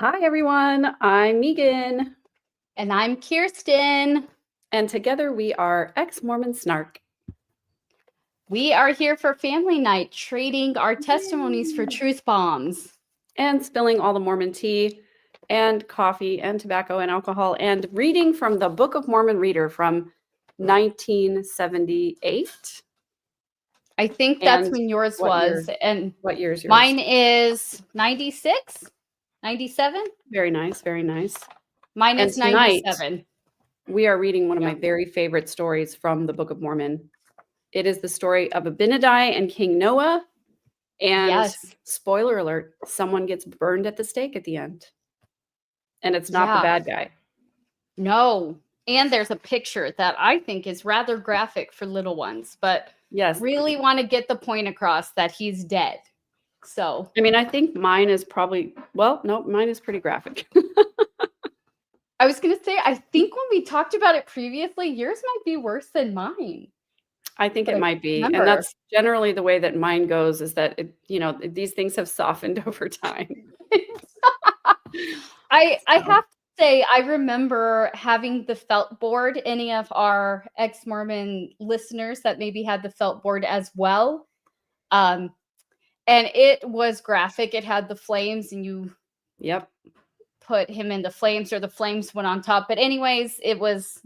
Hi, everyone. I'm Megan, And I'm Kirsten. and together we are Ex-Mormon Snark. We are here for family night, trading our testimonies for truth bombs. And spilling all the Mormon tea and coffee and tobacco and alcohol and reading from the Book of Mormon Reader from 1978. I think that's And when yours what year? was. And What year is yours? mine is 96, 97. Very nice, very nice. Mine And is tonight, 97. we are reading one of my Yeah. very favorite stories from the Book of Mormon. It is the story of Abinadi and King Noah. And Yes. spoiler alert, someone gets burned at the stake at the end. And it's not the Yeah. bad guy. No. And there's a picture that I think is rather graphic for little ones, but Yes. really want to get the point across that he's dead. So, I mean, I think mine is probably, well, no, mine is pretty graphic. I was going to say, I think when we talked about it previously, yours might be worse than mine. I think But it I might be. remember. And that's generally the way that mine goes, is that, these things have softened over time. I have to say, I remember having the felt board. Any of our ex-Mormon listeners that maybe had the felt board as well. And it was graphic. It had the flames and you Yep. put him in the flames or the flames went on top. But anyways, it was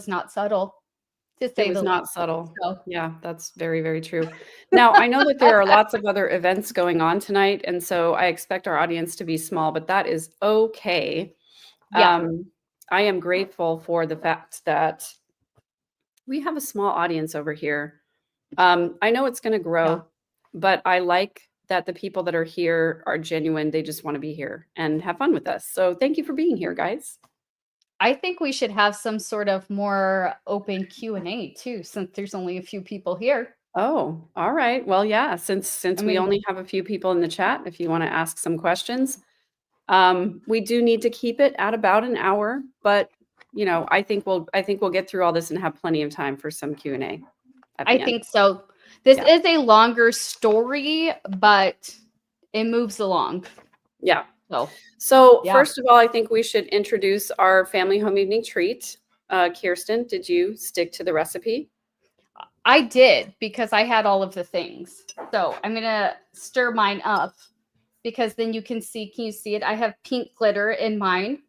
not subtle. To say It was the not least. subtle. So, Yeah, that's very, very true. Now, I know that there are lots of other events going on tonight, and so I expect our audience to be small, but that is okay. yeah. I am grateful for the fact that we have a small audience over here. I know it's going to grow, Yeah. but I like that the people that are here are genuine. They just want to be here and have fun with us. So thank you for being here, guys. I think we should have some sort of more open Q&A too, since there's only a few people here. Oh, all right. Well, yeah, since we mean- only have a few people in the chat, if you want to ask some questions, we do need to keep it at about an hour, but I think we'll get through all this and have plenty of time for some Q&A. I think so. This Yeah. is a longer story, but it moves along. Yeah. So yeah. First of all, I think we should introduce our family home evening treat. Kirsten, did you stick to the recipe? I did, because I had all of the things. So I'm going to stir mine up because then you can see. Can you see it? I have pink glitter in mine.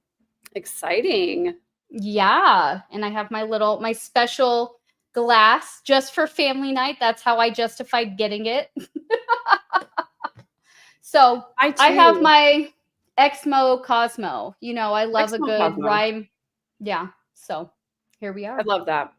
Exciting. Yeah. And I have my special glass just for family night. That's how I justified getting it. So I have my Exmo Cosmo. I love a good Cosmo. rhyme. Yeah. So here we are. I love that.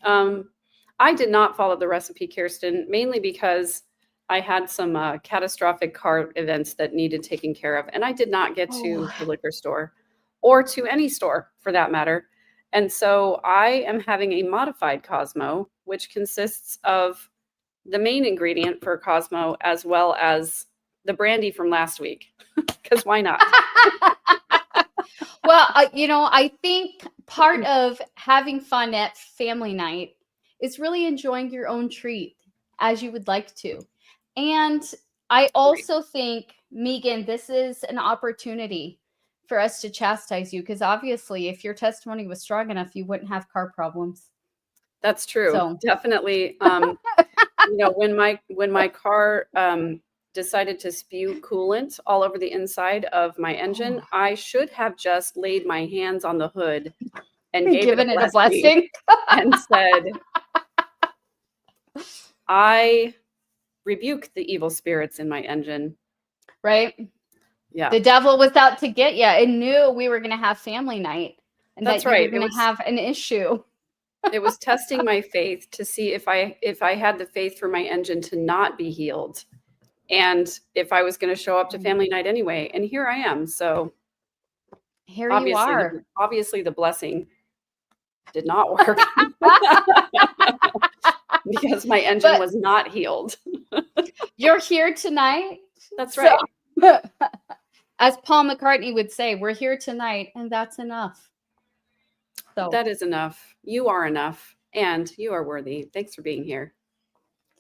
I did not follow the recipe, Kirsten, mainly because I had some catastrophic car events that needed taken care of, and I did not get to the liquor store or to any store for that matter. And so I am having a modified Cosmo, which consists of the main ingredient for Cosmo as well as the brandy from last week, because why not? Well, I think part of having fun at family night is really enjoying your own treat as you would like to. And I also think, Megan, this is an opportunity for us to chastise you, because obviously if your testimony was strong enough, you wouldn't have car problems. That's true. So. Definitely. When my car decided to spew coolant all over the inside of my engine, I should have just laid my hands on the hood and given it a blessing and said, I rebuke the evil spirits in my engine. Right? Yeah. The devil was out to get you and knew we were going to have family night and That's that you right. were going to have an issue. It was testing my faith to see if I had the faith for my engine to not be healed, and if I was going to show up to family night anyway. And here I am. So here you are. Obviously, the blessing did not work because my engine was not healed. You're here tonight. That's right. So, as Paul McCartney would say, we're here tonight, and that's enough. So that is enough. You are enough, and you are worthy. Thanks for being here.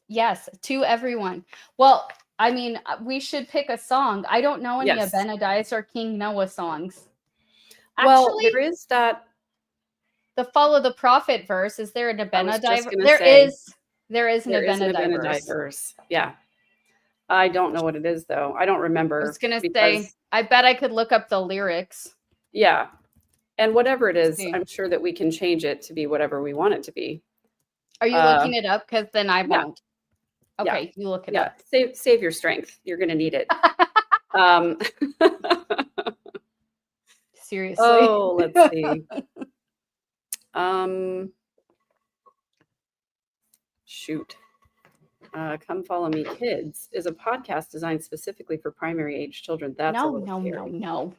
Yes, to everyone. Well, I mean, we should pick a song. I don't know any Yes. Abinadi's or King Noah songs. Well, Actually, there is that. the Follow the Prophet verse. Is there an I was just Abinadi? going to say There is an there is an Abinadi Abinadi verse. verse. Yeah. I don't know what it is, though. I don't I remember. was gonna because, say, I bet I could look up the lyrics. Yeah. And whatever it is, See. I'm sure that we can change it to be whatever we want it to be. Are you looking it up? Because then I yeah. won't. Okay, you look it Yeah. up. Save your strength. You're going to need it. Seriously. Oh, let's see. Shoot. Come Follow Me Kids is a podcast designed specifically for primary age children. That's a little scary. No.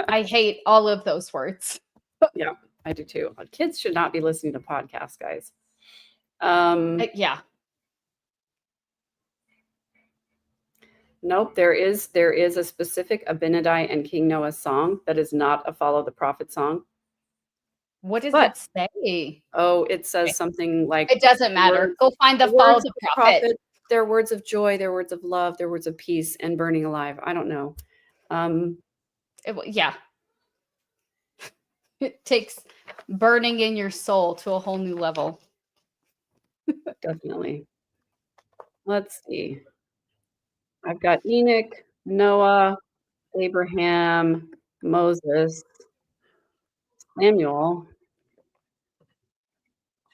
I hate all of those words. Yeah, I do too. Kids should not be listening to podcasts, guys. Yeah. Nope, there is a specific Abinadi and King Noah song that is not a Follow the Prophet song. What does it say? Oh, it says something like, it doesn't matter. Go find the Follow the Prophet. Their words of joy, their words of love, their words of peace, and burning alive. I don't know. Yeah. It takes burning in your soul to a whole new level. Definitely. Let's see. I've got Enoch, Noah, Abraham, Moses, Samuel,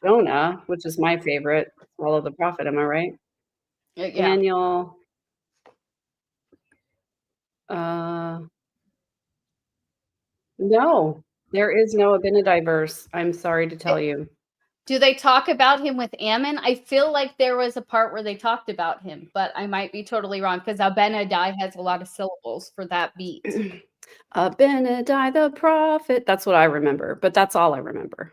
Jonah, which is my favorite. Follow the Prophet, am I right? Yeah. Daniel. No, there is no Abinadi verse. I'm sorry to tell you. Do they talk about him with Ammon? I feel like there was a part where they talked about him, but I might be totally wrong because Abinadi has a lot of syllables for that beat. Abinadi the prophet. That's what I remember, but that's all I remember.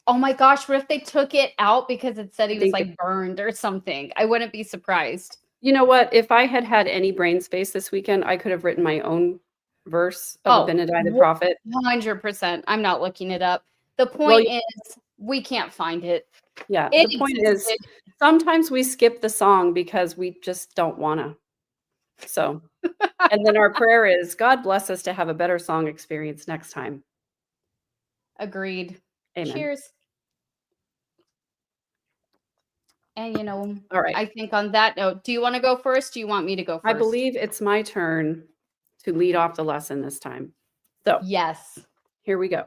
Oh my gosh, what if they took it out because it said he was like burned or something? I wouldn't be surprised. You know what? If I had had any brain space this weekend, I could have written my own verse of Abinadi the prophet. 100%. I'm not looking it up. The point is, we can't find it. Yeah. The point is, sometimes we skip the song because we just don't want to. So, and then our prayer is, God bless us to have a better song experience next time. Agreed. Amen. Cheers. And all right. I think on that note, do you want to go first? Do you want me to go first? I believe it's my turn to lead off the lesson this time. So, yes. Here we go.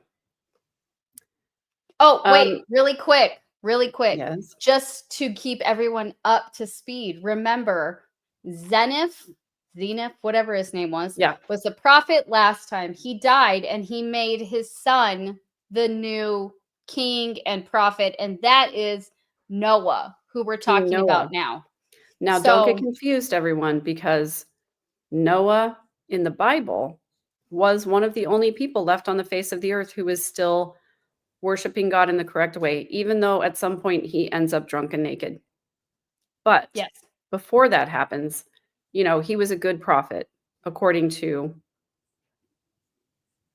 Oh, wait, really quick. Yes. Just to keep everyone up to speed. Remember, Zenith, whatever his name was, was the prophet last time. He died and he made his son the new king and prophet, and that is Noah, who we're talking about now. Now, don't get confused, everyone, because Noah in the Bible was one of the only people left on the face of the earth who is still worshiping God in the correct way, even though at some point he ends up drunk and naked. But before that happens, he was a good prophet, according to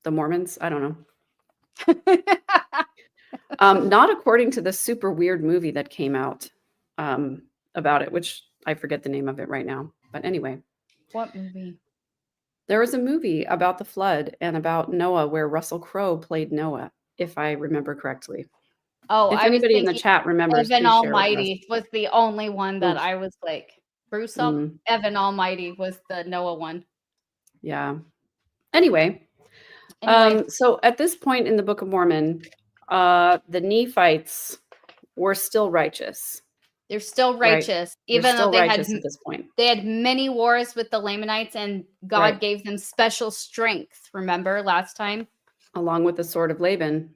the Mormons. I don't know. Not according to the super weird movie that came out about it, which I forget the name of it right now. But anyway. What movie? There was a movie about the flood and about Noah where Russell Crowe played Noah, if I remember correctly. Oh, if anybody in the chat remembers, Evan Almighty was the only one that I was like, Bruce Evan Almighty was the Noah one. Yeah. Anyway, so at this point in the Book of Mormon, the Nephites were still righteous. They're still righteous, even though they had at this point. They had many wars with the Lamanites, and God gave them special strength. Remember last time, along with the sword of Laban,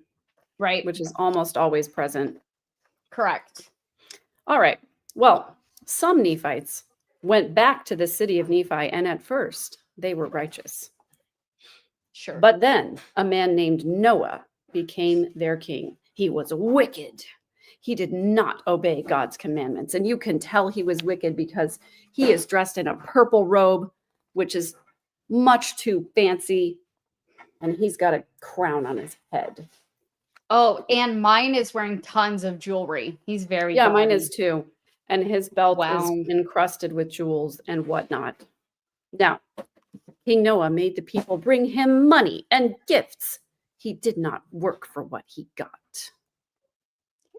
right, which is almost always present. Correct. All right. Well, some Nephites went back to the city of Nephi, and at first they were righteous. Sure. But then a man named Noah became their king. He was wicked. He did not obey God's commandments. And you can tell he was wicked because he is dressed in a purple robe, which is much too fancy. And he's got a crown on his head. Oh, and mine is wearing tons of jewelry. He's very gaudy. Mine is too. and his belt is Wow. encrusted with jewels and whatnot. Now, King Noah made the people bring him money and gifts. He did not work for what he got.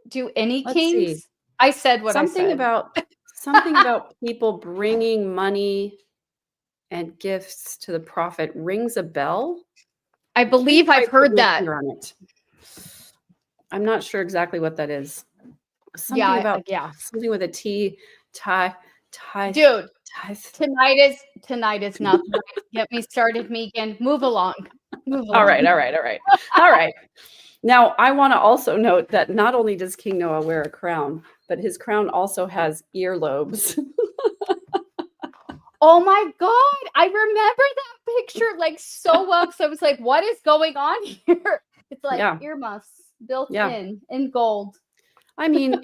Do any Let's see. kings? I said what Something I said. something about people bringing money and gifts to the prophet rings a bell. I believe Can't I've quite put heard my that. finger on it. I'm not sure exactly what that is. Something Yeah, about yeah. something with a T. Tie. Dude, Ties. tonight is not the night. Get me started, Megan. Move along. Move along. All right. Now, I want to also note that not only does King Noah wear a crown, but his crown also has earlobes. Oh my God. I remember that picture like so well. So I was like, what is going on here? It's like Yeah. earmuffs built Yeah. in gold. I mean,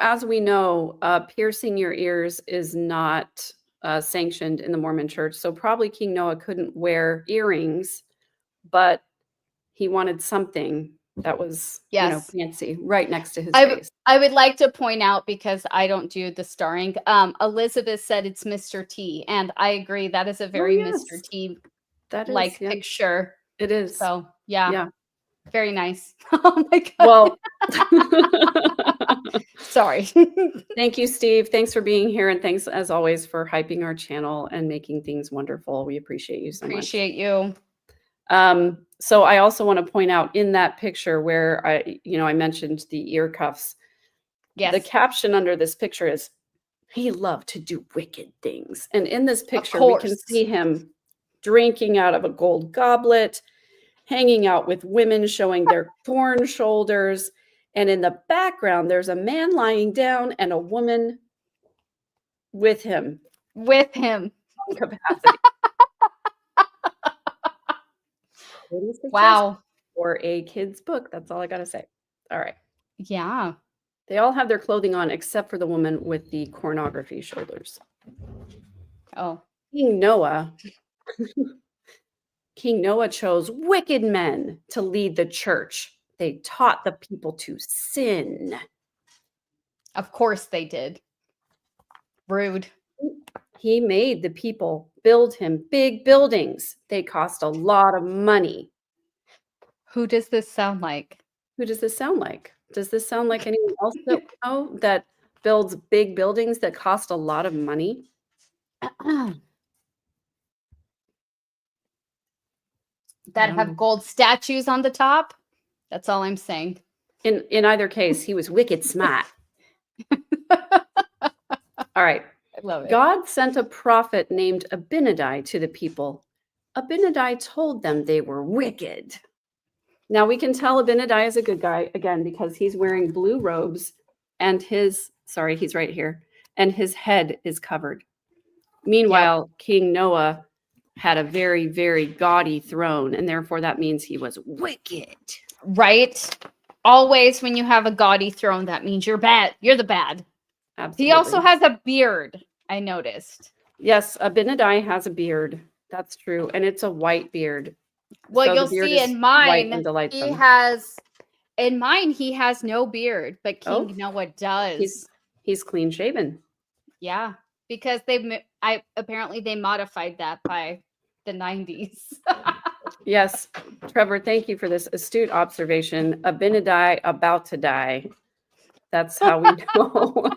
as we know, piercing your ears is not sanctioned in the Mormon church. So probably King Noah couldn't wear earrings, but he wanted something that was, Yes. fancy right next to his face. I would like to point out, because I don't do the starring, Elizabeth said it's Mr. T, and I agree. That is a very Mr. T That like is, yeah, picture. it is. So yeah. Yeah. Very nice. Oh my God. Well, sorry. thank you, Steve. Thanks for being here. And thanks, as always, for hyping our channel and making things wonderful. We appreciate you so much. Appreciate you. So I also want to point out in that picture where I mentioned the ear cuffs. Yes. The caption under this picture is, "He loved to do wicked things." And in this picture, we can see him drinking out of a gold goblet, hanging out with women showing their torn shoulders. And in the background, there's a man lying down and a woman with him. With him. Capacity. Wow. Or a kid's book. That's all I got to say. All right. Yeah. They all have their clothing on except for the woman with the pornography shoulders. Oh. King Noah chose wicked men to lead the church. They taught the people to sin. Of course they did. Rude. He made the people build him big buildings. They cost a lot of money. Who does this sound like? Who does this sound like? Does this sound like anyone else that we know that builds big buildings that cost a lot of money? That have gold statues on the top? That's all I'm saying. In either case, he was wicked smart. All right. I love it. God sent a prophet named Abinadi to the people. Abinadi told them they were wicked. Now we can tell Abinadi is a good guy, again, because he's wearing blue robes and he's right here, and his head is covered. Meanwhile, King Noah had a very, very gaudy throne, and therefore that means he was wicked. Right? Always when you have a gaudy throne, that means you're bad. You're the bad. Absolutely. He also has a beard, I noticed. Yes, Abinadi has a beard. That's true. And it's a white beard. Well, So you'll see in mine, he has no beard, but King Noah does. He's clean shaven. Yeah, because apparently they modified that by the 90s. Yes, Trevor, thank you for this astute observation. Abinadi about to die. That's how we know.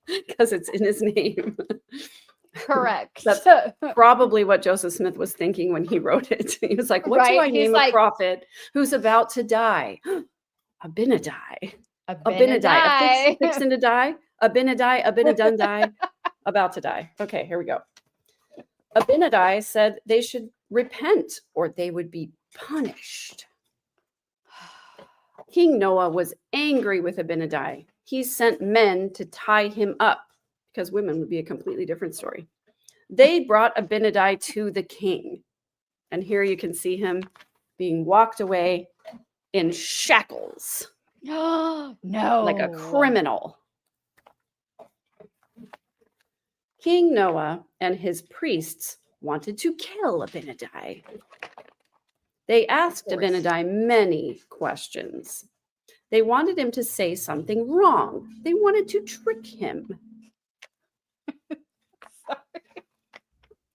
Because it's in his name. Correct. That's probably what Joseph Smith was thinking when he wrote it. He was like, what do I name a prophet who's about to die? Abinadi. Abinadi. Fixing to die. Abinadi, Abinadundai, about to die. Okay, here we go. Abinadi said they should repent or they would be punished. King Noah was angry with Abinadi. He sent men to tie him up, because women would be a completely different story. They brought Abinadi to the king. And here you can see him being walked away in shackles. No. Like a criminal. King Noah and his priests wanted to kill Abinadi. They asked Abinadi many questions. They wanted him to say something wrong. They wanted to trick him.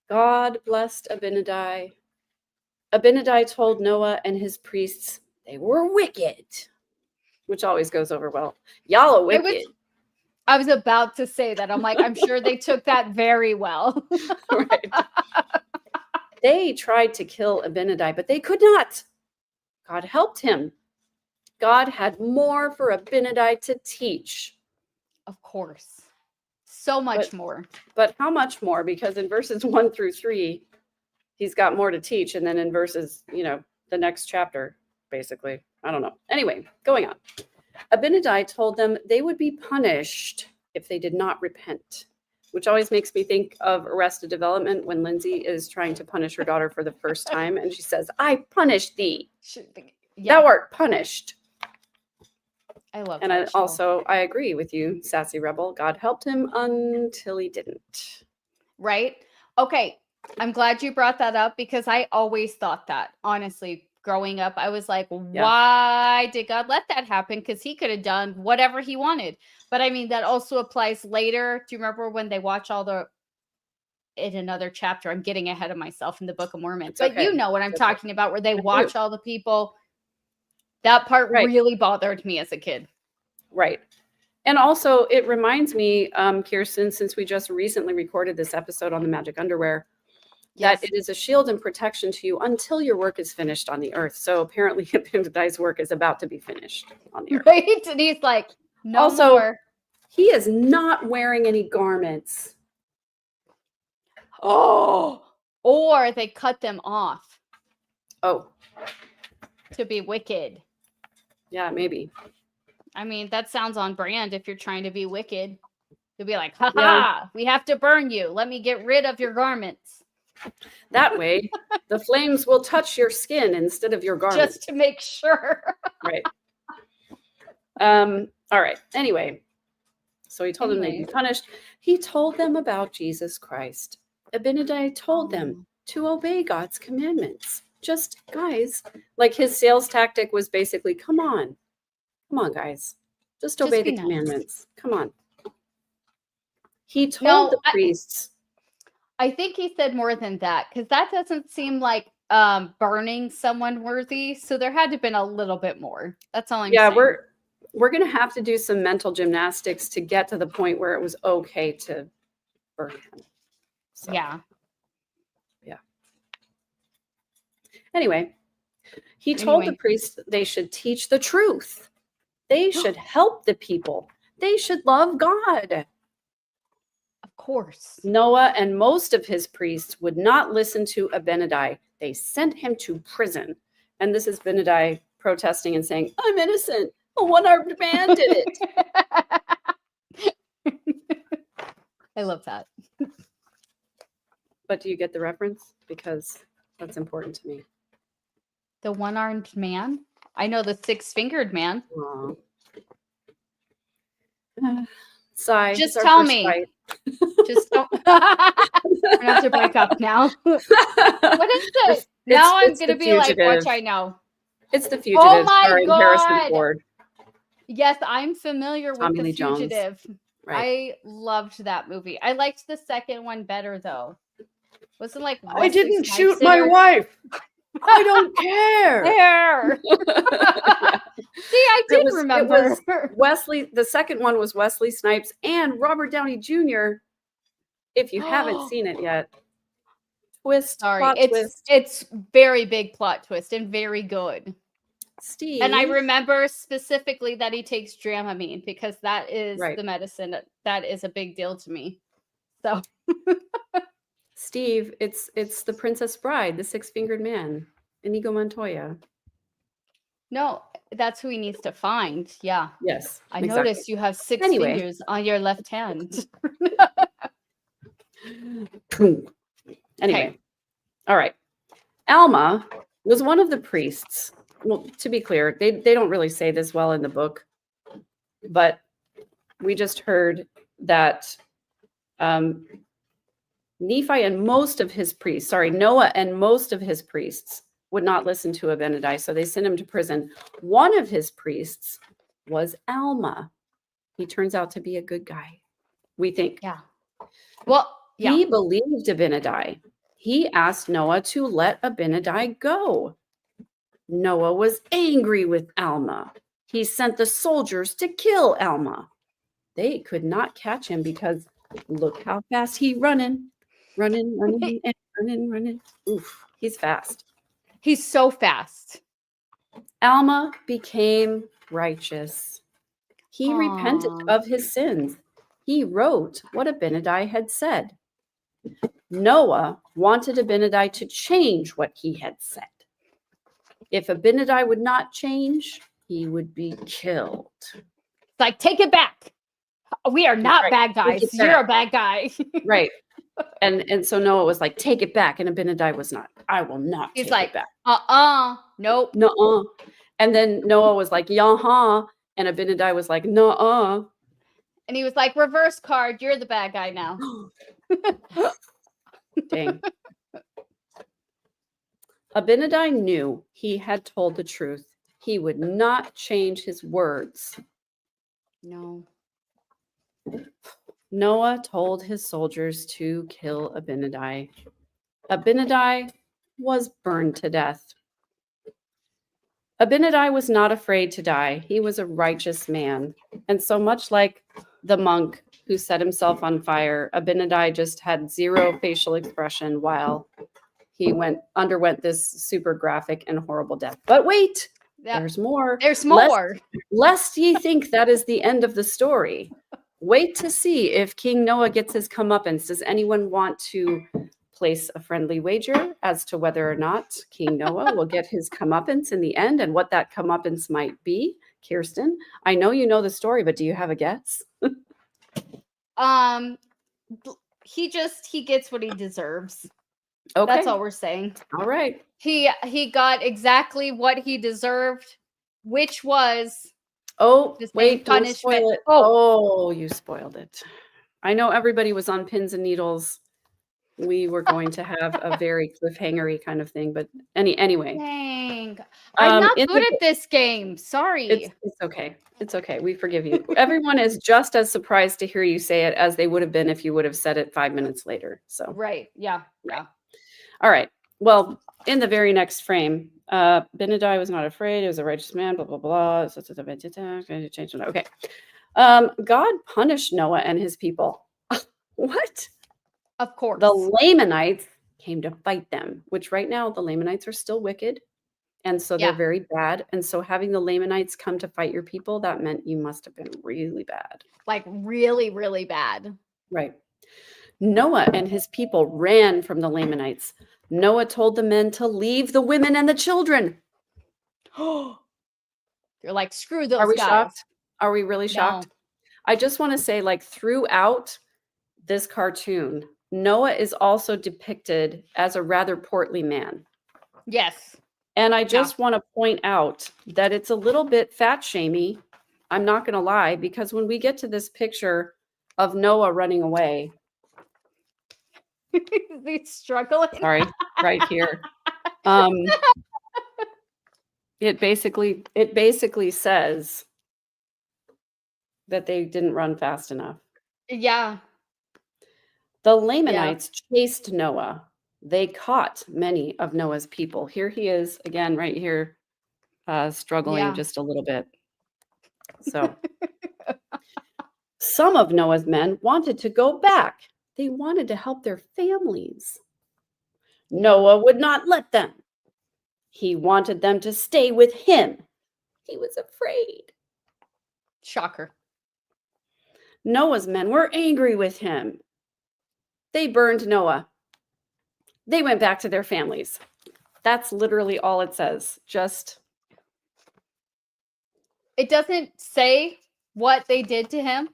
God blessed Abinadi. Abinadi told Noah and his priests they were wicked, which always goes over well. Y'all are wicked. I was about to say that. I'm like, I'm sure they took that very well. Right. They tried to kill Abinadi, but they could not. God helped him. God had more for Abinadi to teach. Of course. So much more. But how much more? Because in verses 1 through 3, he's got more to teach. And then in verses, the next chapter, basically. I don't know. Anyway, going on. Abinadi told them they would be punished if they did not repent, which always makes me think of Arrested Development when Lindsay is trying to punish her daughter for the first time. And she says, I punish thee. Thou art punished. I love and that I agree with you, Sassy Rebel. God helped him until he didn't. Right? Okay. I'm glad you brought that up because I always thought that, honestly, growing up. I was like, why did God let that happen? Because he could have done whatever he wanted. But I mean, that also applies later. Do you remember when they watch in another chapter, I'm getting ahead of myself in the Book of Mormon, but you know what I'm talking about, where they watch all the people. That part really bothered me as a kid. Right. And also it reminds me, Kirsten, since we just recently recorded this episode on the magic underwear, that it is a shield and protection to you until your work is finished on the earth. So apparently Abinadi's work is about to be finished on the earth. Right? And he's like, no more. He is not wearing any garments. Oh, or they cut them off. Oh. To be wicked. Yeah, maybe. I mean, that sounds on brand if you're trying to be wicked. You'll be like, we have to burn you. Let me get rid of your garments. That way, the flames will touch your skin instead of your garments. Just to make sure. Right. All right. Anyway, so he told them they'd be punished. He told them about Jesus Christ. Abinadi told them to obey God's commandments. Just, guys, like his sales tactic was basically, come on, guys. Just obey the commandments. Come on. He told the priests. I think he said more than that, because that doesn't seem like burning someone worthy. So there had to have been a little bit more. That's all I'm saying. Yeah, we're going to have to do some mental gymnastics to get to the point where it was okay to burn him. So, yeah. Anyway, he told the priests they should teach the truth. They should help the people. They should love God. Of course. Noah and most of his priests would not listen to Abinadi. They sent him to prison. And this is Abinadi protesting and saying, I'm innocent. A one-armed man did it. I love that. But do you get the reference? Because that's important to me. The one-armed man? I know the six-fingered man. Sigh. Just tell me. Just don't. We're gonna have to break up now. What is it? Now I'm going to be like, watch, I know. It's The Fugitive. Oh my God. Harrison Ford. Yes, I'm familiar with Tommy The Lee Fugitive. Jones. Right. I loved that movie. I liked the second one better, though. Wasn't like I didn't shoot my wife. I don't care. There. See, I did remember. It was Wesley. The second one was Wesley Snipes and Robert Downey Jr. If you haven't seen it yet, plot twist. It's very big plot twist and very good. Steve. And I remember specifically that he takes Dramamine because that is the medicine that is a big deal to me. So. Steve, it's the Princess Bride, the six-fingered man, Inigo Montoya. No, that's who he needs to find. Yeah. Yes. I noticed you have six fingers on your left hand. Anyway. All right. Alma was one of the priests. Well, to be clear, they don't really say this well in the book, but we just heard that Noah and most of his priests would not listen to Abinadi, so they sent him to prison. One of his priests was Alma. He turns out to be a good guy, we think. Yeah. Well, yeah. He believed Abinadi. He asked Noah to let Abinadi go. Noah was angry with Alma. He sent the soldiers to kill Alma. They could not catch him because look how fast he running. Running. Oof, he's fast. He's so fast. Alma became righteous. He repented of his sins. He wrote what Abinadi had said. Noah wanted Abinadi to change what he had said. If Abinadi would not change, he would be killed. It's like, take it back. We are not bad guys. You're a bad guy. Right. And so Noah was like, take it back. And Abinadi was not. I will not take it back. Nope. Nuh-uh. And then Noah was like, yaha. And Abinadi was like, nuh-uh. And he was like, reverse card. You're the bad guy now. Dang. Abinadi knew he had told the truth. He would not change his words. No. Noah told his soldiers to kill Abinadi. Abinadi was burned to death. Abinadi was not afraid to die. He was a righteous man. And so much like the monk who set himself on fire, Abinadi just had zero facial expression while he underwent this super graphic and horrible death. But wait, there's more. There's more. Lest ye think that is the end of the story. Wait to see if King Noah gets his comeuppance. Does anyone want to place a friendly wager as to whether or not King Noah will get his comeuppance in the end and what that comeuppance might be? Kirsten, I know you know the story, but do you have a guess? He gets what he deserves. Okay. That's all we're saying. All right. He got exactly what he deserved, which was wait, punishment. You spoiled it. I know everybody was on pins and needles. We were going to have a very cliffhangery kind of thing, but anyway. Dang. I'm not good at this game. Sorry. It's okay. It's okay. We forgive you. Everyone is just as surprised to hear you say it as they would have been if you would have said it 5 minutes later. So right. Yeah. Yeah. All right. Well, in the very next frame, Abinadi was not afraid. He was a righteous man, blah, blah, blah. Okay. God punished Noah and his people. What? Of course. The Lamanites came to fight them, which right now the Lamanites are still wicked. And so they're very bad. And so having the Lamanites come to fight your people, that meant you must have been really bad. Like really, really bad. Right. Noah and his people ran from the Lamanites. Noah told the men to leave the women and the children. You're like, screw those Are we guys. shocked? Are we really shocked? No. I just want to say, like, throughout this cartoon, Noah is also depicted as a rather portly man. Yes. And I just want to point out that it's a little bit fat shamey. I'm not going to lie, because when we get to this picture of Noah running away. He's struggling. Sorry, right here. It basically says that they didn't run fast enough. Yeah. The Lamanites chased Noah. They caught many of Noah's people. Here he is again, right here, struggling just a little bit. So some of Noah's men wanted to go back. They wanted to help their families. Noah would not let them. He wanted them to stay with him. He was afraid. Shocker. Noah's men were angry with him. They burned Noah. They went back to their families. That's literally all it says. It doesn't say what they did to him.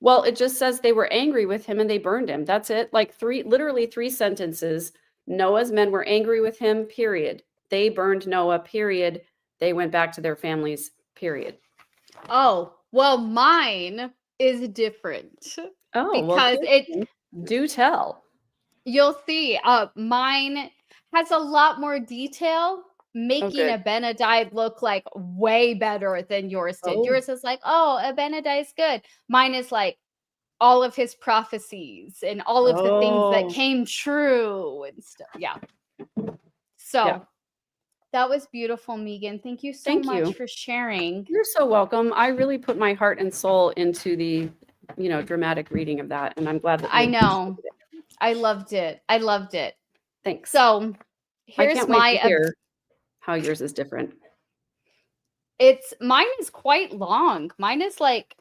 Well, it just says they were angry with him and they burned him. That's it. Like literally three sentences. Noah's men were angry with him, period. They burned Noah, period. They went back to their families, period. Oh, well, mine is different. Oh, because do tell. You'll see. Mine has a lot more detail making good. Abinadi look like way better than yours did. Oh. Yours is like, oh, Abinadi is good. Mine is like all of his prophecies and all of the things that Oh. came true and stuff. Yeah. So Yeah. that was beautiful, Megan. Thank you so Thank much you. for sharing. You're so welcome. I really put my heart and soul into the, dramatic reading of that, and I'm glad that I you know. appreciated it. I loved it. I loved it. Thanks. So I here's can't wait to my hear how yours is different. mine is quite long. Mine is like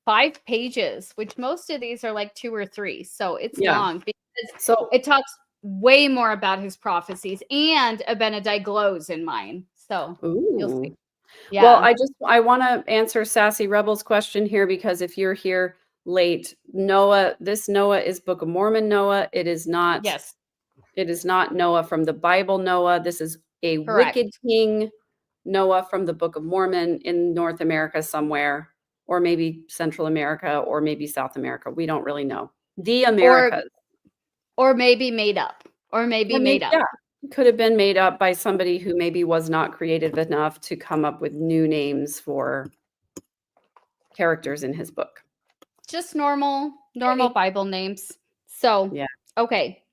5 pages, which most of these are like 2 or 3. So it's Yeah. long because So it talks way more about his prophecies, and Abinadi glows in mine. So you'll see. ooh. Yeah. Well, I want to answer Sassy Rebel's question here, because if you're here late, this Noah is Book of Mormon Noah. It is not Yes. Noah from the Bible Noah. This is a Correct. wicked king Noah from the Book of Mormon in North America somewhere, or maybe Central America, or maybe South America. We don't really know. The Americas. Or maybe made up. Or maybe made up. Yeah, could have been made up by somebody who maybe was not creative enough to come up with new names for characters in his book. Just normal Maybe. Bible names. So, Yeah. okay.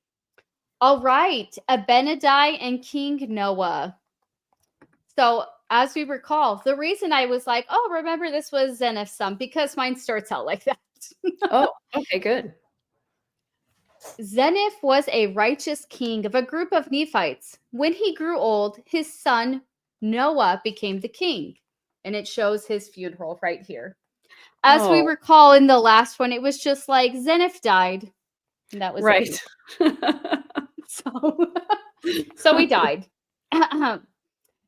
All right. Abinadi and King Noah. So, as we recall, the reason I was like, oh, remember this was Zenith's son, because mine starts out like that. Oh, okay, good. Zenith was a righteous king of a group of Nephites. When he grew old, his son Noah became the king. And it shows his funeral right here. As we Oh, recall in the last one, it was just like Zenith died. And that was right. it. So he died.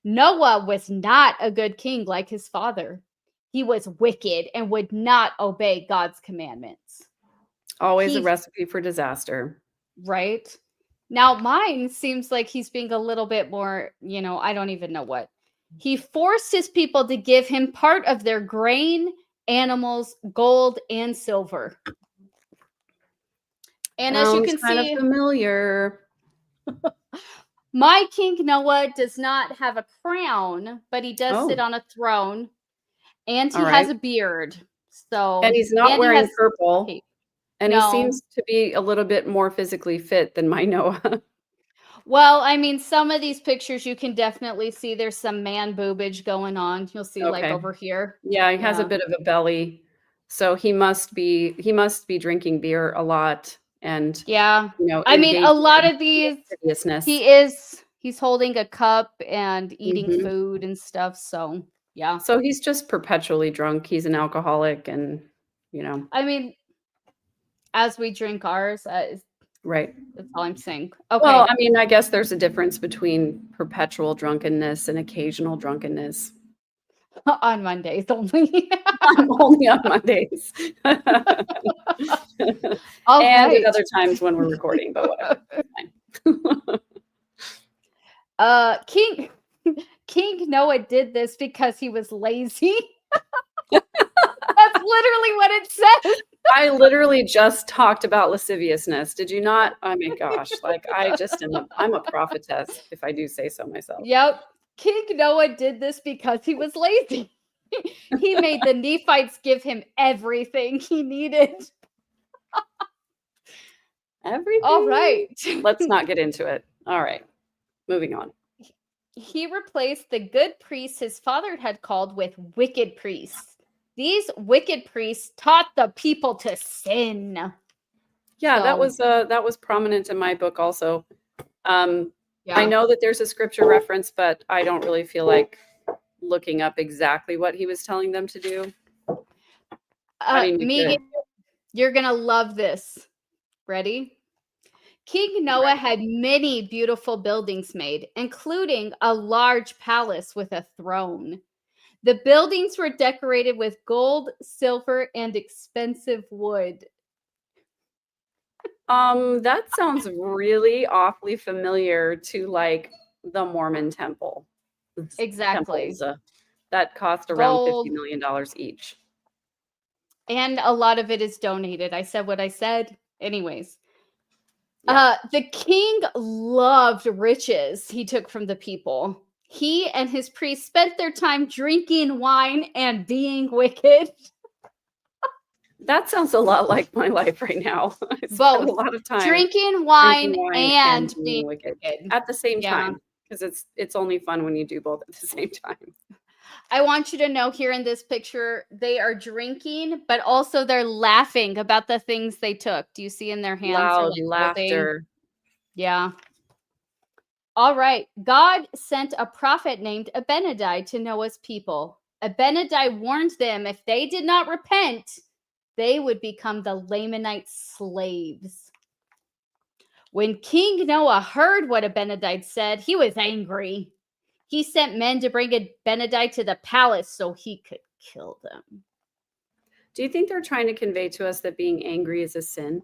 Noah was not a good king like his father. He was wicked and would not obey God's commandments. Always a recipe for disaster. Right? Now, mine seems like he's being a little bit more, I don't even know what. He forced his people to give him part of their grain, animals, gold, and silver. And as you can kind see, of familiar. my King Noah does not have a crown, but he does sit Oh, on a throne, and he all has right. a beard. So, And he's not and he wearing has purple, cape. and he No. seems to be a little bit more physically fit than my Noah. Well, I mean, some of these pictures you can definitely see there's some man boobage going on. You'll see like Okay. over here. Yeah, he has a bit of a belly, so he must be drinking beer a lot, and Yeah. I mean, engaging a lot in of these lasciviousness. he's holding a cup and eating Mhm. food and stuff, so yeah. So he's just perpetually drunk. He's an alcoholic, and I mean, as we drink ours, right. that's all I'm saying. Well, Okay. I mean, I guess there's a difference between perpetual drunkenness and occasional drunkenness. On Mondays only. I'm only on Mondays. All And right. at other times when we're recording, but whatever. It's fine. King Noah did this because he was lazy. That's literally what it says. I literally just talked about lasciviousness. Did you not? Oh my gosh. Like I'm a prophetess, if I do say so myself. Yep. King Noah did this because he was lazy. He made the Nephites give him everything he needed. Everything. All right. Let's not get into it. All right. Moving on. He replaced the good priests his father had called with wicked priests. These wicked priests taught the people to sin. Yeah, So- that was prominent in my book also. I Yeah. know that there's a scripture reference, but I don't really feel like looking up exactly what he was telling them to do. I mean, Megan, you're going to love this. Ready? King Noah had many beautiful buildings made, including a large palace with a throne. The buildings were decorated with gold, silver, and expensive wood. That sounds really awfully familiar to like the Mormon temple. Exactly. Temples, that cost around Gold. $50 million each. And a lot of it is donated. I said what I said. Anyways. Yeah. The king loved riches he took from the people. He and his priests spent their time drinking wine and being wicked. That sounds a lot like my life right now. I spend Both a lot of time drinking wine, drinking wine and being being wicked wicked. at the same Yeah. time, because it's only fun when you do both at the same time. I want you to know here in this picture, they are drinking, but also they're laughing about the things they took. Do you see in their hands? They're Loud like holding. laughter. Yeah. All right. God sent a prophet named Abinadi to Noah's people. Abinadi warned them if they did not repent, they would become the Lamanite slaves. When King Noah heard what Abinadi said, he was angry. He sent men to bring Abinadi to the palace so he could kill them. Do you think they're trying to convey to us that being angry is a sin?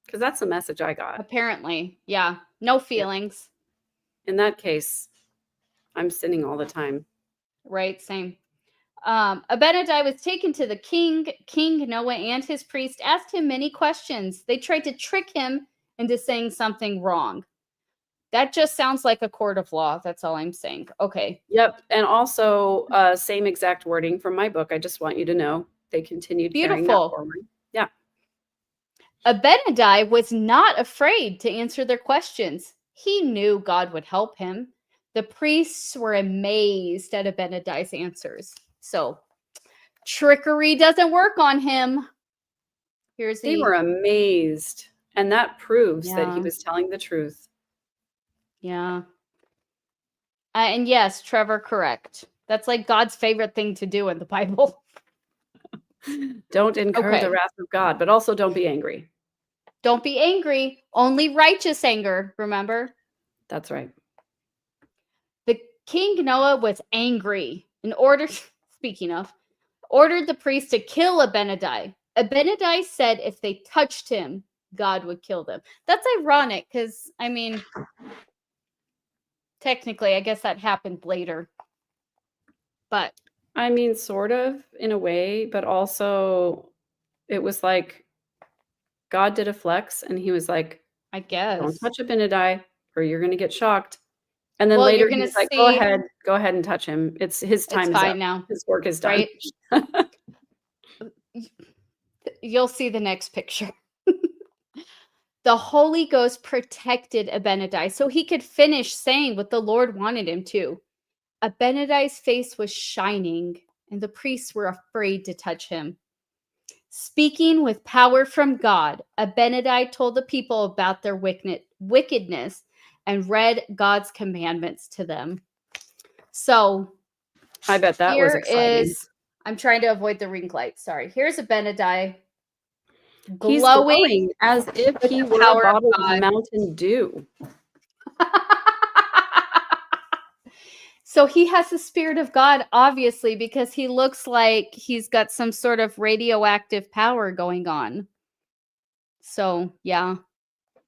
Because that's the message I got. Apparently, yeah. No feelings. In that case, I'm sinning all the time. Right, same. Abinadi was taken to the king. King Noah and his priest asked him many questions. They tried to trick him into saying something wrong. That just sounds like a court of law. That's all I'm saying. Okay. Yep. And also, same exact wording from my book. I just want you to know they continued carrying that Beautiful. forward. Yeah. Abinadi was not afraid to answer their questions. He knew God would help him. The priests were amazed at Abinadi's answers. So, trickery doesn't work on him. They were amazed. And that proves that he Yeah. was telling the truth. Yeah. And yes, Trevor, correct. That's like God's favorite thing to do in the Bible. Don't incur Okay. the wrath of God, but also don't be angry. Don't be angry. Only righteous anger, remember? That's right. The King Noah was angry and ordered the priest to kill Abinadi. Abinadi said if they touched him, God would kill them. That's ironic because, I mean, technically, I guess that happened later. But I mean, sort of in a way, but also it was like God did a flex and he was like, I guess. don't touch Abinadi or you're going to get shocked. And then Well, later you're he gonna was like, see- go ahead and touch him. It's his time It's is fine up. now. His work is done. Right? You'll see the next picture. The Holy Ghost protected Abinadi so he could finish saying what the Lord wanted him to. Abinadi's face was shining, and the priests were afraid to touch him. Speaking with power from God, Abinadi told the people about their wickedness and read God's commandments to them. So, I bet that was exciting. I'm trying to avoid the ring light. Sorry. Here's Abinadi. He's glowing as if he were a bottle of Mountain Dew. So he has the Spirit of God, obviously, because he looks like he's got some sort of radioactive power going on. So, yeah.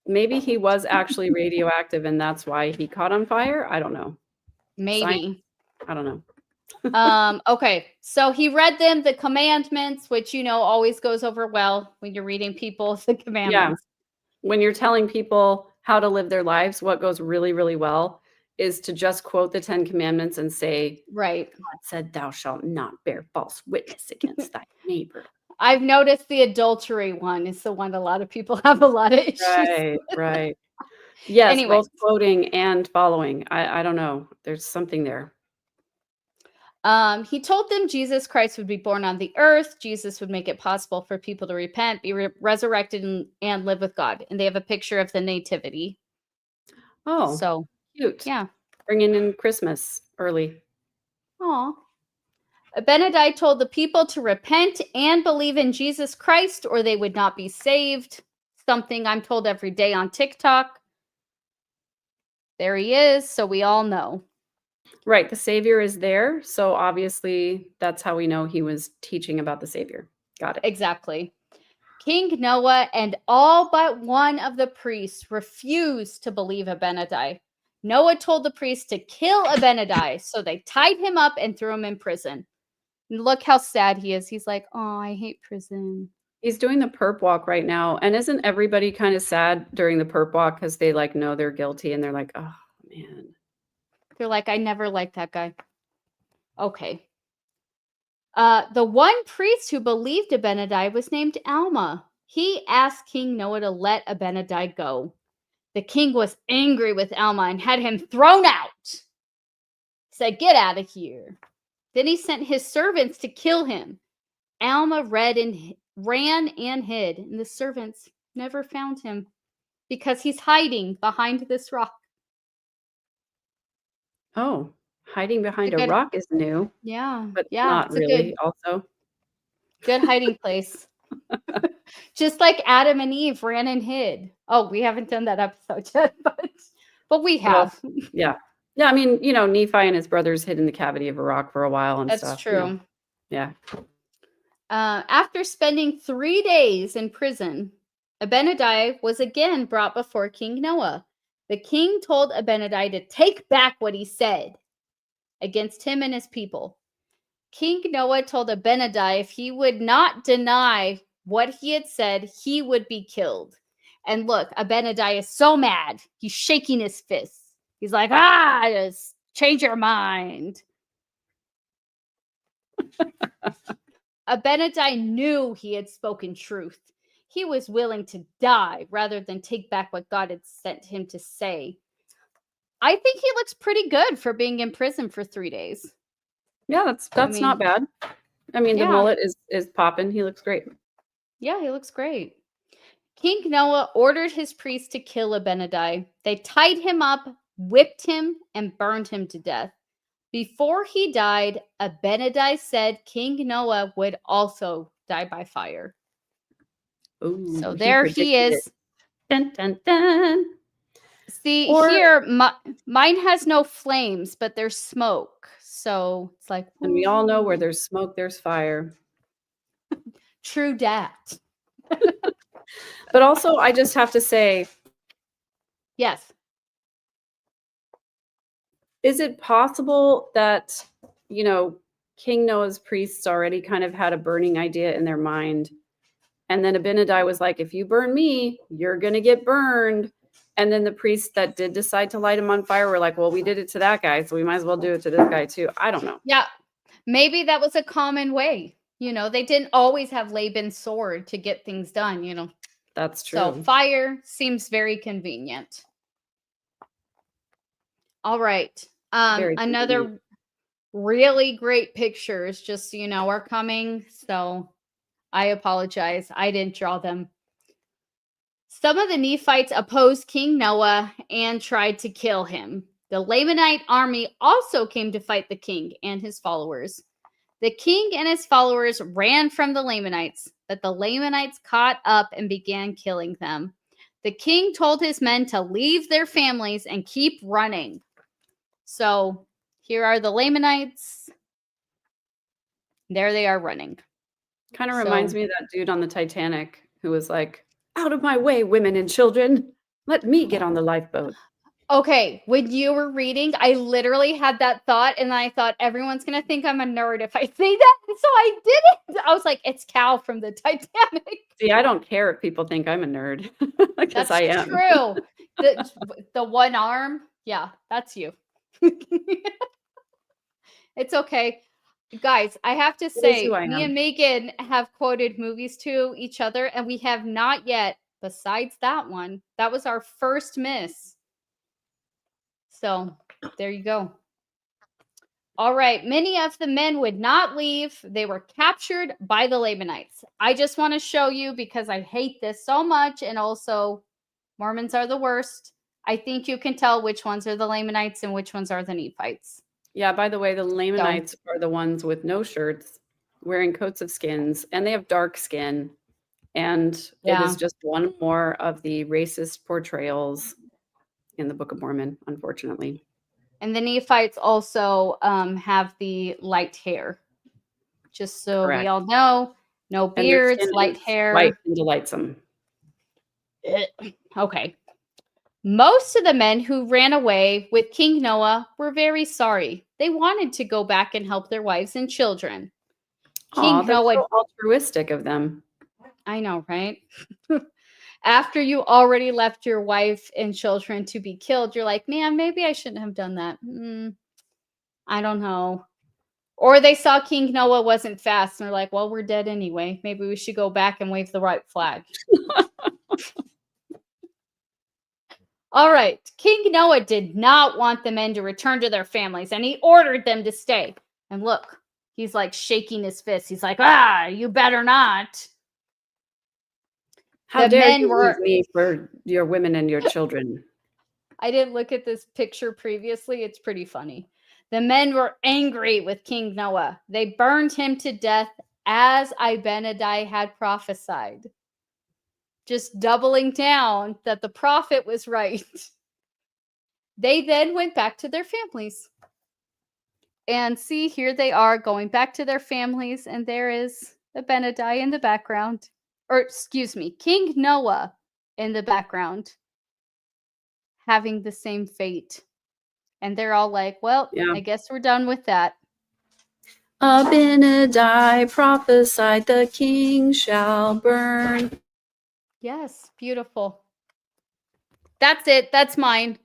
Maybe he was actually radioactive and that's why he caught on fire. I don't know. Maybe. Science? I don't know. Okay. So he read them the commandments, which, always goes over well when you're reading people the commandments. Yeah. When you're telling people how to live their lives, what goes really, really well is to just quote the 10 commandments and say, right. God said, thou shalt not bear false witness against thy neighbor. I've noticed the adultery one is the one a lot of people have a lot of issues. Right. Yes, anyway. Both quoting and following. I don't know. There's something there. He told them Jesus Christ would be born on the earth. Jesus would make it possible for people to repent, be resurrected, and live with God. And they have a picture of the nativity. Oh, so cute. Yeah. Bringing in Christmas early. Aw. Abinadi told the people to repent and believe in Jesus Christ or they would not be saved. Something I'm told every day on TikTok. There he is, so we all know. Right, the Savior is there, so obviously that's how we know he was teaching about the Savior. Got it. Exactly. King Noah and all but one of the priests refused to believe Abinadi. Noah told the priests to kill Abinadi, so they tied him up and threw him in prison. And look how sad he is. He's like, oh, I hate prison. He's doing the perp walk right now. And isn't everybody kind of sad during the perp walk because they know they're guilty and they're like, oh, man. They're like, I never liked that guy. Okay. The one priest who believed Abinadi was named Alma. He asked King Noah to let Abinadi go. The king was angry with Alma and had him thrown out. He said, get out of here. Then he sent his servants to kill him. Alma ran and hid, and the servants never found him because he's hiding behind this rock. Oh, hiding behind a rock is new. Yeah. But yeah, not really also. Good hiding place. Just like Adam and Eve ran and hid. Oh, we haven't done that episode yet, but we have. Well, yeah. Yeah, I mean, Nephi and his brothers hid in the cavity of a rock for a while and That's stuff. true. Yeah. After spending 3 days in prison, Abinadi was again brought before King Noah. The king told Abinadi to take back what he said against him and his people. King Noah told Abinadi if he would not deny what he had said, he would be killed. And look, Abinadi is so mad. He's shaking his fists. He's like, just change your mind. Abinadi knew he had spoken truth. He was willing to die rather than take back what God had sent him to say. I think he looks pretty good for being in prison for 3 days. Yeah, that's not bad. I mean, the mullet is popping. He looks great. Yeah, he looks great. King Noah ordered his priests to kill Abinadi. They tied him up, whipped him, and burned him to death. Before he died, Abinadi said King Noah would also die by fire. Ooh, so there he is. Dun, dun, dun. See, here, mine has no flames, but there's smoke. So it's like... And we all know where there's smoke, there's fire. True dat. But also, I just have to say... Yes. Is it possible that, King Noah's priests already kind of had a burning idea in their mind? And then Abinadi was like, if you burn me, you're going to get burned. And then the priests that did decide to light him on fire were like, well, we did it to that guy, so we might as well do it to this guy too. I don't know. Yeah. Maybe that was a common way. They didn't always have Laban's sword to get things done, That's true. So fire seems very convenient. All right. Another really great pictures, just so you know, are coming. So I apologize. I didn't draw them. Some of the Nephites opposed King Noah and tried to kill him. The Lamanite army also came to fight the king and his followers. The king and his followers ran from the Lamanites, but the Lamanites caught up and began killing them. The king told his men to leave their families and keep running. So here are the Lamanites. There they are running. Kind of reminds me of that dude on the Titanic who was like, out of my way, women and children. Let me get on the lifeboat. Okay, when you were reading, I literally had that thought, and I thought everyone's going to think I'm a nerd if I say that, and so I did it. I was like, it's Cal from the Titanic. See, I don't care if people think I'm a nerd, because I am. True. The one arm, yeah, that's you. It's okay. Guys, I have to say, me and Megan have quoted movies to each other, and we have not yet, besides that one, that was our first miss. So there you go. All right. Many of the men would not leave. They were captured by the Lamanites. I just want to show you because I hate this so much. And also, Mormons are the worst. I think you can tell which ones are the Lamanites and which ones are the Nephites. Yeah, by the way, the Lamanites are the ones with no shirts, wearing coats of skins, and they have dark skin. And it is just one more of the racist portrayals in the Book of Mormon, unfortunately. And the Nephites also have the light hair. Just so we all know, no beards, light hair. White and delightsome. Okay. Most of the men who ran away with King Noah were very sorry. They wanted to go back and help their wives and children. King Noah, so altruistic of them. I know, right? after you already left your wife and children to be killed, you're like, man, maybe I shouldn't have done that. I don't know. Or they saw King Noah wasn't fast and they're like, well, we're dead anyway. Maybe we should go back and wave the right flag. All right. King Noah did not want the men to return to their families, and he ordered them to stay. And look, he's like shaking his fist. He's like, you better not. How The dare men you were- leave me for your women and your children? I didn't look at this picture previously. It's pretty funny. The men were angry with King Noah. They burned him to death as Abinadi had prophesied. Just doubling down that the prophet was right. They then went back to their families. And see, here they are going back to their families, and there is Abinadi in the background. Or, excuse me, King Noah in the background having the same fate. And they're all like, well, Yeah. I guess we're done with that. Abinadi prophesied the king shall burn. Yes, beautiful. That's it. That's mine.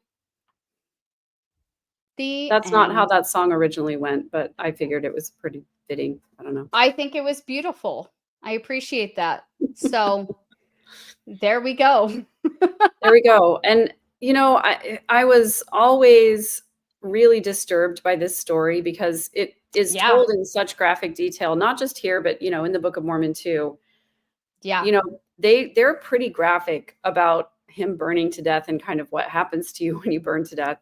That's not how that song originally went, but I figured it was pretty fitting. I don't know. I think it was beautiful. I appreciate that. So there we go. There we go. And, you know, I was always really disturbed by this story because it is told in such graphic detail, not just here, but, you know, in the Book of Mormon too. Yeah. You know, they're pretty graphic about him burning to death and kind of what happens to you when you burn to death.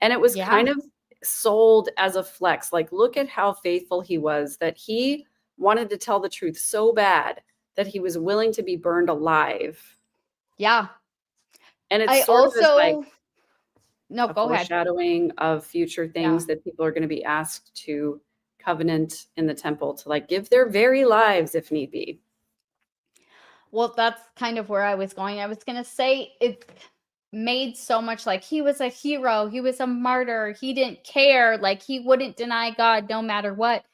And it was kind of sold as a flex. Like, look at how faithful he was, that he wanted to tell the truth so bad that he was willing to be burned alive. Yeah. And it's sort of like a foreshadowing of future things that people are going to be asked to covenant in the temple, to like give their very lives if need be. Well, that's kind of where I was going. I was going to say it made so much like he was a hero. He was a martyr. He didn't care. Like he wouldn't deny God no matter what.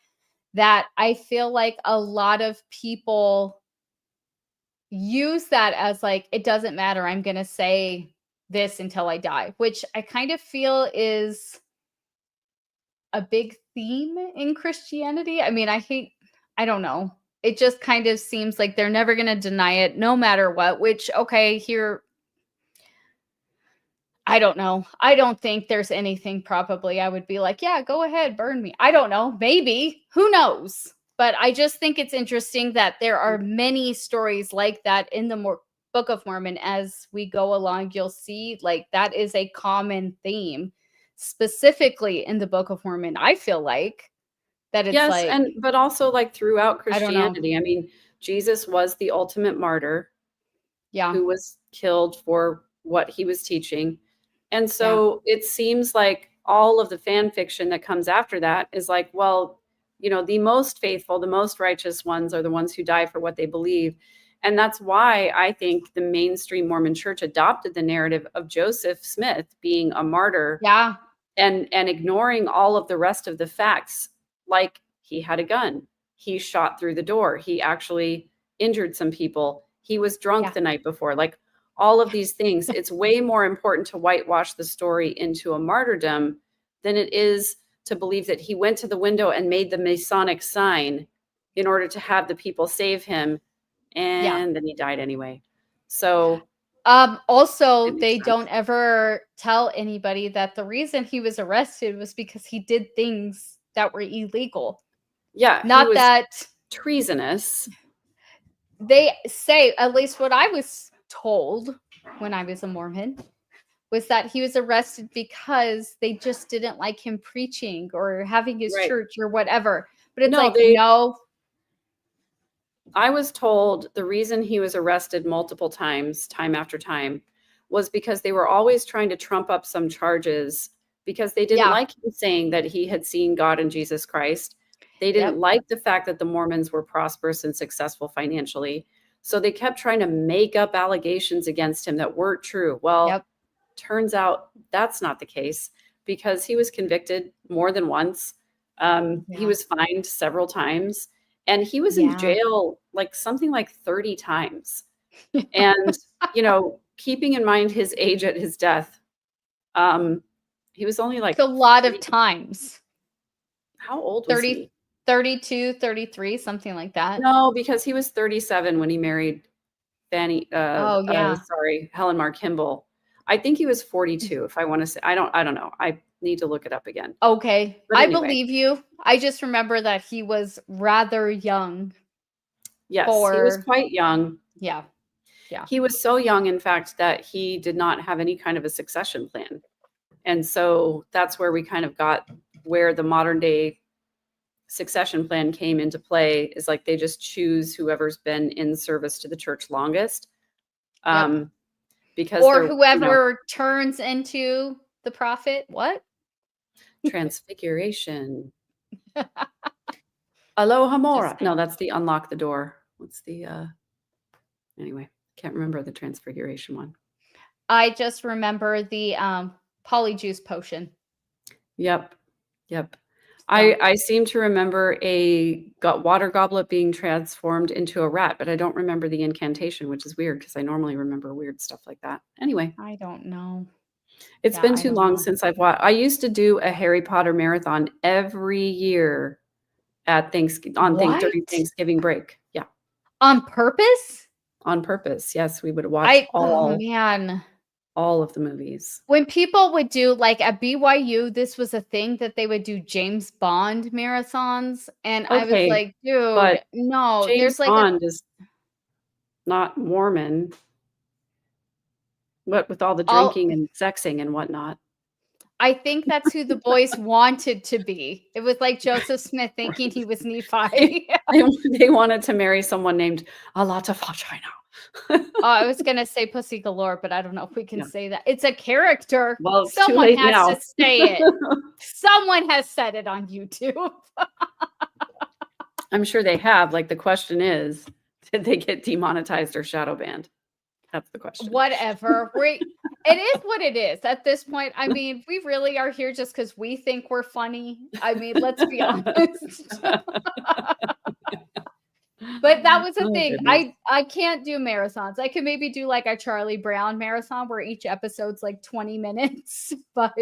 That I feel like a lot of people use that as like, it doesn't matter. I'm going to say this until I die, which I kind of feel is a big theme in Christianity. I mean, I don't know. It just kind of seems like they're never going to deny it no matter what, which, okay, here, I don't know. I don't think there's anything probably I would be like, yeah, go ahead, burn me. I don't know. Maybe. Who knows? But I just think it's interesting that there are many stories like that in the Book of Mormon. As we go along, you'll see like that is a common theme, specifically in the Book of Mormon. I feel like that it's like, but also like throughout Christianity. I mean, Jesus was the ultimate martyr, who was killed for what he was teaching. And so it seems like all of the fan fiction that comes after that is like, well, you know, the most faithful, the most righteous ones are the ones who die for what they believe. And that's why I think the mainstream Mormon church adopted the narrative of Joseph Smith being a martyr. And ignoring all of the rest of the facts. Like, he had a gun. He shot through the door. He actually injured some people. He was drunk the night before. Like, all of these things. It's way more important to whitewash the story into a martyrdom than it is to believe that he went to the window and made the Masonic sign in order to have the people save him. And then he died anyway. So also, they don't ever tell anybody that the reason he was arrested was because he did things that were illegal. Yeah. Not that treasonous. They say, at least what I was told when I was a Mormon, was that he was arrested because they just didn't like him preaching or having his church or whatever. But it's no. I was told the reason he was arrested multiple times, time after time, was because they were always trying to trump up some charges because they didn't like him saying that he had seen God in Jesus Christ. They didn't like the fact that the Mormons were prosperous and successful financially. So they kept trying to make up allegations against him that weren't true. Well, turns out that's not the case because he was convicted more than once. He was fined several times. And he was in jail like something like 30 times. And, keeping in mind his age at his death, he was only like It's a lot 40. of times. How old was 30, he? 32, 33, something like that. No, because he was 37 when he married Oh, yeah. Helen Mar Kimball. I think he was 42, if I want to say. I don't know. I need to look it up again. Okay. But I anyway, believe you. I just remember that he was rather young yes, he was for, quite young. yeah. He was so young, in fact, that he did not have any kind of a succession plan. And so that's where we kind of got where the modern day succession plan came into play, is like they just choose whoever's been in service to the church longest. Yep. Because Or they're, whoever turns into the prophet. What? transfiguration. Aloha Mora. Just No, that's the unlock the door. What's the anyway, can't remember the transfiguration one. I just remember the polyjuice potion. Yep. So. I seem to remember a water goblet being transformed into a rat, but I don't remember the incantation, which is weird because I normally remember weird stuff like that. Anyway, I don't know. it's been too long since I've watched. I used to do a Harry Potter marathon every year at during Thanksgiving break. Yeah. On purpose? On purpose. Yes, we would watch Oh man. all of the movies. When people would do, like, at BYU, this was a thing that they would do James Bond marathons, and I was Okay, like, dude, but no, James there's like Bond is not Mormon. What with all the drinking and sexing and whatnot. I think that's who the boys wanted to be. It was like Joseph Smith thinking he was Nephi. They wanted to marry someone named Alata Vagina. Oh, I was gonna say Pussy Galore, but I don't know if we can say that. It's a character. Well, it's too Someone late has now. to say it. Someone has said it on YouTube. I'm sure they have. Like, the question is, did they get demonetized or shadow banned? That's the question. Whatever. It is what it is at this point. I mean, we really are here just because we think we're funny. I mean, let's be honest. But that was the thing. Goodness. I can't do marathons. I can maybe do like a Charlie Brown marathon where each episode's like 20 minutes, but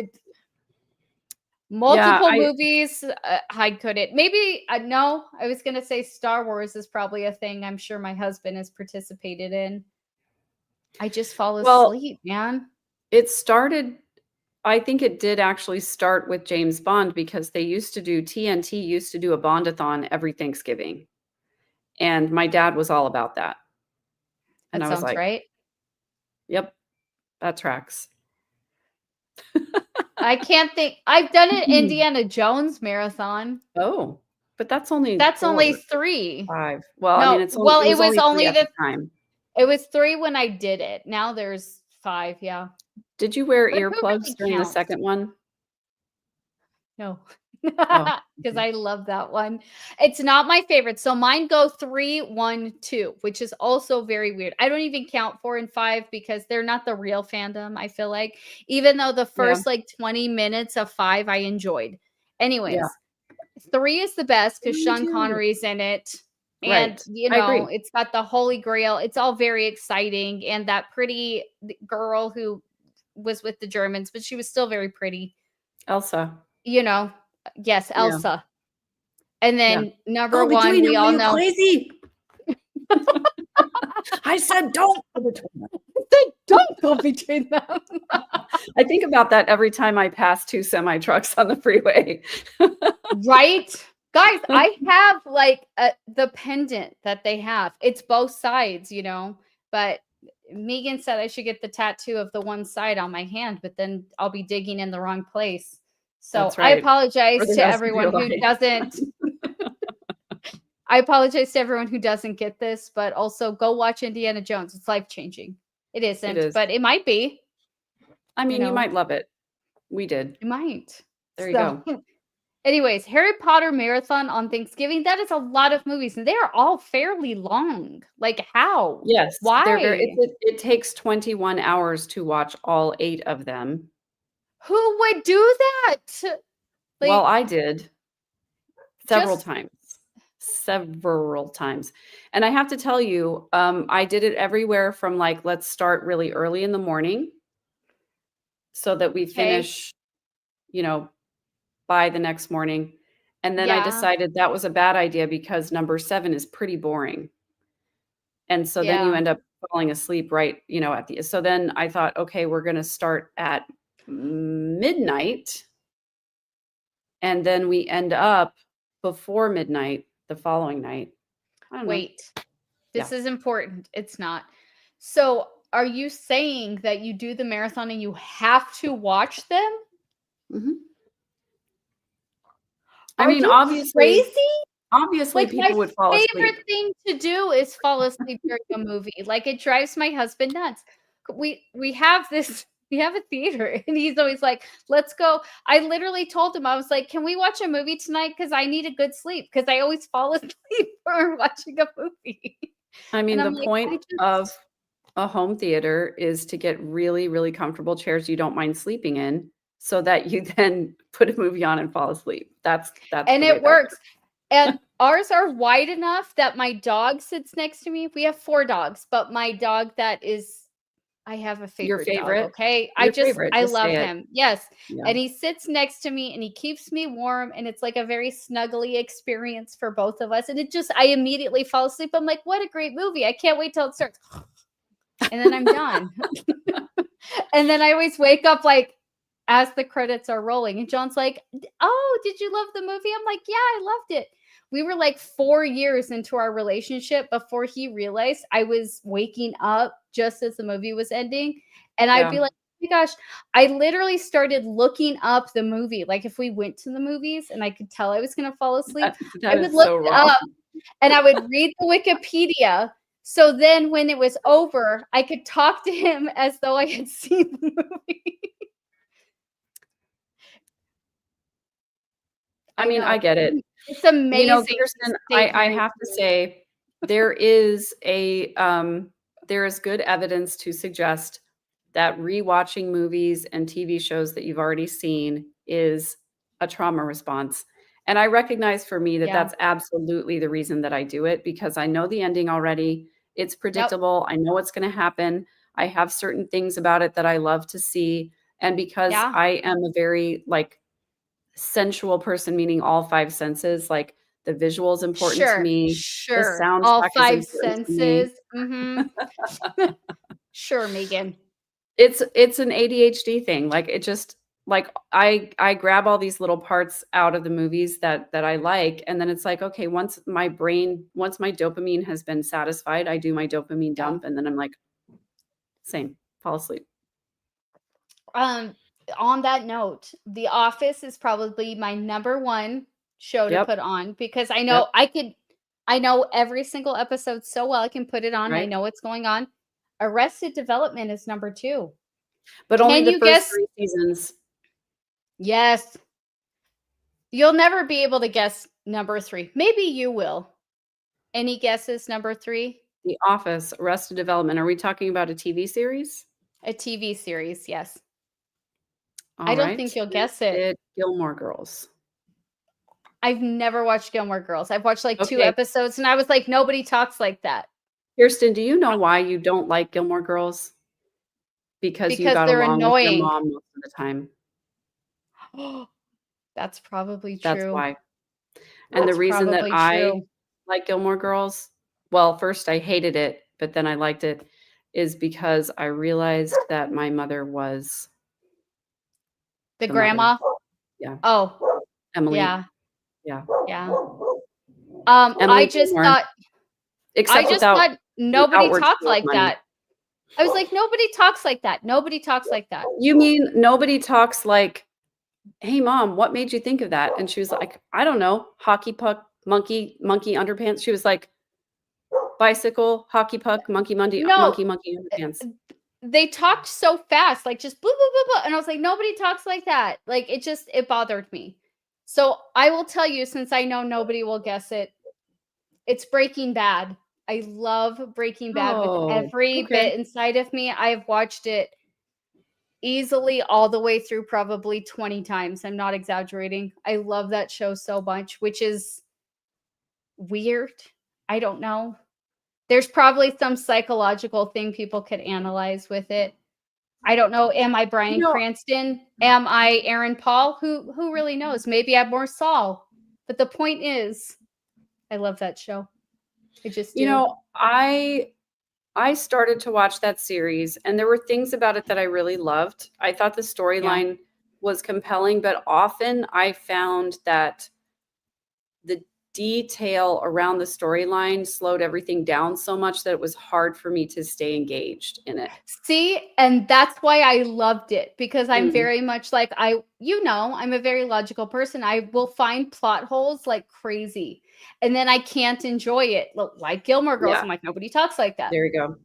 multiple movies, I couldn't. Maybe no, I was going to say Star Wars is probably a thing I'm sure my husband has participated in. I just fall asleep, man. I think it did actually start with James Bond, because TNT used to do a Bondathon every Thanksgiving. And my dad was all about that. And I was like, right. Yep, that tracks. I can't think. I've done an Indiana Jones marathon. Oh, but that's only 3. 5. Well, no, I mean, it was only 3 at the time. It was 3 when I did it. Now there's 5. Yeah. Did you wear earplugs during the second one? No, because I love that one. It's not my favorite. So mine go 3, 1, 2, which is also very weird. I don't even count 4 and 5 because they're not the real fandom, I feel like. Even though the first like 20 minutes of 5 I enjoyed. Anyways, 3 is the best because Sean Connery's in it. And, it's got the Holy Grail. It's all very exciting. And that pretty girl who was with the Germans, but she was still very pretty. Elsa. Yes, Elsa. And then number go 1, we all know. Crazy. I said don't go between them. Don't go between them. I think about that every time I pass 2 semi trucks on the freeway. Right? Guys, I have like the pendant that they have. It's both sides, but Megan said I should get the tattoo of the one side on my hand, but then I'll be digging in the wrong place. So I apologize to everyone who doesn't. I apologize to everyone who doesn't get this, but also go watch Indiana Jones. It's life-changing. It isn't, but it might be. I mean, you might love it. We did. You might. There you go. Anyways, Harry Potter marathon on Thanksgiving. That is a lot of movies, and they are all fairly long. Like, how? Yes. Why? It takes 21 hours to watch all 8 of them. Who would do that? Well, I did several times. several times. And I have to tell you, I did it everywhere from like, let's start really early in the morning so that we Okay. finish, you know, by the next morning. And then I Yeah. decided that was a bad idea because number 7 is pretty boring. And so then you Yeah. end up falling asleep right, at the so then I thought, okay, we're going to start at midnight, and then we end up before midnight the following night. I don't know. Wait. Yeah. This is important. It's not. So, are you saying that you do the marathon and you have to watch them? Mhm. I Are mean, you obviously crazy? Like, my people would fall asleep. favorite thing to do is fall asleep during a movie. Like, it drives my husband nuts. We have this we have a theater, and he's always like, "Let's go." I literally told him, I was like, "Can we watch a movie tonight? Because I need a good sleep, because I always fall asleep when we're watching a movie." I And mean, I'm the like, point "I of just." a home theater is to get really, really comfortable chairs you don't mind sleeping in so that you then put a movie on and fall asleep. That's And the way it that works. works. And ours are wide enough that my dog sits next to me. We have 4 dogs, but my dog that is I have a Your favorite dog, favorite? okay? Your favorite, I just love say it. him. Yes. Yeah. And he sits next to me and he keeps me warm, and it's like a very snuggly experience for both of us. And I immediately fall asleep. I'm like, "What a great movie. I can't wait till it starts." And then I'm done. And then I always wake up like as the credits are rolling, and John's like, "Oh, did you love the movie?" I'm like, "Yeah, I loved it." We were like 4 years into our relationship before he realized I was waking up just as the movie was ending, and I'd be Yeah. like, "Oh my gosh." I literally started looking up the movie. Like, if we went to the movies and I could tell I was gonna fall asleep, That I would is look so it wrong. up and I would read the Wikipedia. So then when it was over, I could talk to him as though I had seen the movie. I I mean, I know. get it. It's amazing to Kirsten, savor I a have to movie. say there is there is good evidence to suggest that rewatching movies and TV shows that you've already seen is a trauma response. And I recognize for me that Yeah. that's absolutely the reason that I do it because I know the ending already. It's Yep. predictable. I know what's going to happen. I have certain things about it that I love to see. And because Yeah. I am a very like sensual person, meaning all 5 senses, like, the visual is important to Sure. me, the Sure. All soundtrack is 5 important to me. senses. Mhm. Sure, Megan. It's an ADHD thing, like, it just like, I grab all these little parts out of the movies that I like, and then it's like, okay, once my dopamine has been satisfied, I do my dopamine Yeah. dump, and then I'm like, same, fall asleep. Um, on that note, The Office is probably my number 1 show to Yep, put on because yep, I know every single episode so well. I can put it on. I right? know what's going on. Arrested Development is number 2. But only Can the you first guess? 3 seasons. Yes. You'll never be able to guess number 3. Maybe you will. Any guesses number 3? The Office, Arrested Development, are we talking about a TV series? A TV series, yes. I don't Alright. think you'll Is guess it. it Gilmore Girls? I've never watched Gilmore Girls. I've watched like 2 Okay. episodes and I was like, nobody talks like that Kirsten, do you know why you don't like Gilmore Girls? Because you because got they're along with your annoying. mom most of the time. That's probably That's true. why. And the That's reason that probably I true. like Gilmore Girls, well, first I hated it, but then I liked it, is because I realized that my mother was The the mother. grandma? Yeah. Oh, Emily. yeah, Yeah. yeah. Emily Gilmore, I except just without thought the nobody outward talks show of like money. that. I was like, nobody talks like that. Nobody talks like that. You mean nobody talks like, "Hey, mom, what made you think of that?" And she was like, "I don't know, hockey puck, monkey underpants." She was like, "Bicycle, hockey puck, No, monkey underpants." they talked so fast, like just blah, blah, blah, blah. And I was like, nobody talks like that. Like it bothered me. So I will tell you, since I know nobody will guess it, it's Breaking Bad. I love Breaking Bad with Oh, every okay. bit inside of me. I've watched it easily all the way through probably 20 times. I'm not exaggerating. I love that show so much, which is weird. I don't know. There's probably some psychological thing people could analyze with it. I don't know. Am I Bryan Cranston? Am I Aaron Paul? Who really knows? Maybe I'm more Saul. But the point is, I love that show. I just do. I started to watch that series, and there were things about it that I really loved. I thought the storyline was compelling, but often I found that the detail around the storyline slowed everything down so much that it was hard for me to stay engaged in it. See, and that's why I loved it, because I'm very much like I'm a very logical person. I will find plot holes like crazy, and then I can't enjoy it. Like Gilmore Girls, I'm like, nobody talks like that. There you go.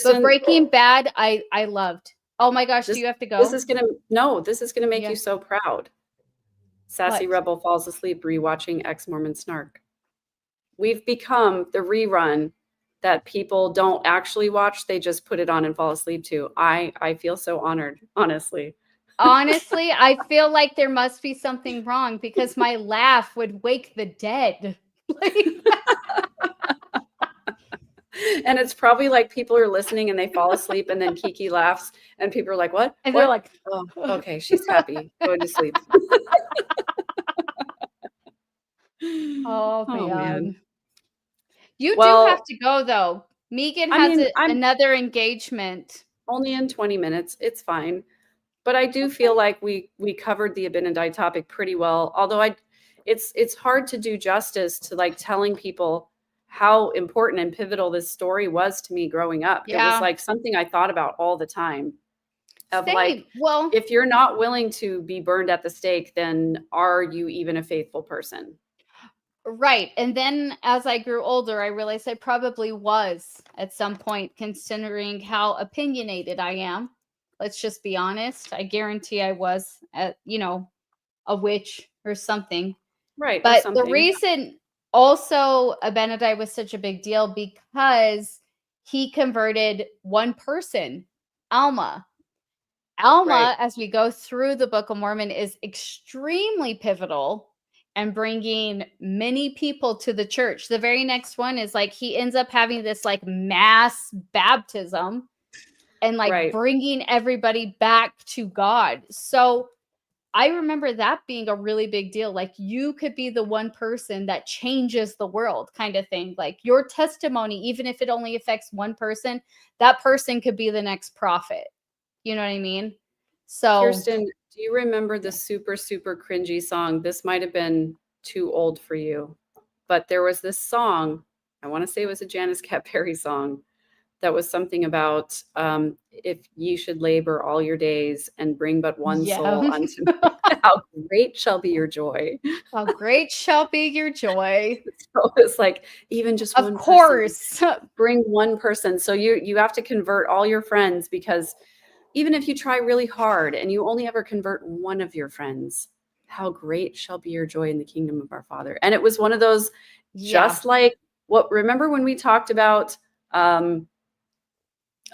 But Breaking Bad, I loved. Oh my gosh, do you have to go? This is gonna make you so proud. Sassy Rebel falls asleep rewatching Ex-Mormon Snark. We've become the rerun that people don't actually watch. They just put it on and fall asleep to. I feel so honored, honestly. Honestly, I feel like there must be something wrong, because my laugh would wake the dead. And it's probably like people are listening and they fall asleep, and then Kiki laughs and people are like, what? And they're like, oh, okay, she's happy. Going to sleep. Oh man. You do have to go though. Megan has another engagement. Only in 20 minutes. It's fine. But I do feel like we covered the Abinadi topic pretty well. Although it's hard to do justice to like telling people how important and pivotal this story was to me growing up. It was like something I thought about all the time. Like, well, if you're not willing to be burned at the stake, then are you even a faithful person? Right. And then as I grew older, I realized I probably was at some point, considering how opinionated I am. Let's just be honest. I guarantee I was a witch or something. Right. But the reason also Abinadi was such a big deal, because he converted one person, Alma. Alma, as we go through the Book of Mormon, is extremely pivotal and bringing many people to the church. The very next one is like he ends up having this like mass baptism and like bringing everybody back to God. So I remember that being a really big deal. Like you could be the one person that changes the world, kind of thing. Like your testimony, even if it only affects one person, that person could be the next prophet. You know what I mean? So Kirsten, do you remember the super, super cringy song? This might have been too old for you, but there was this song, I want to say it was a Janice Cat Perry song, that was something about if you should labor all your days and bring but one soul unto me, how great shall be your joy. How great shall be your joy. So it's like, even just one person, bring one person. So you have to convert all your friends, because even if you try really hard and you only ever convert one of your friends, how great shall be your joy in the kingdom of our Father. And it was one of those, just like remember when we talked about A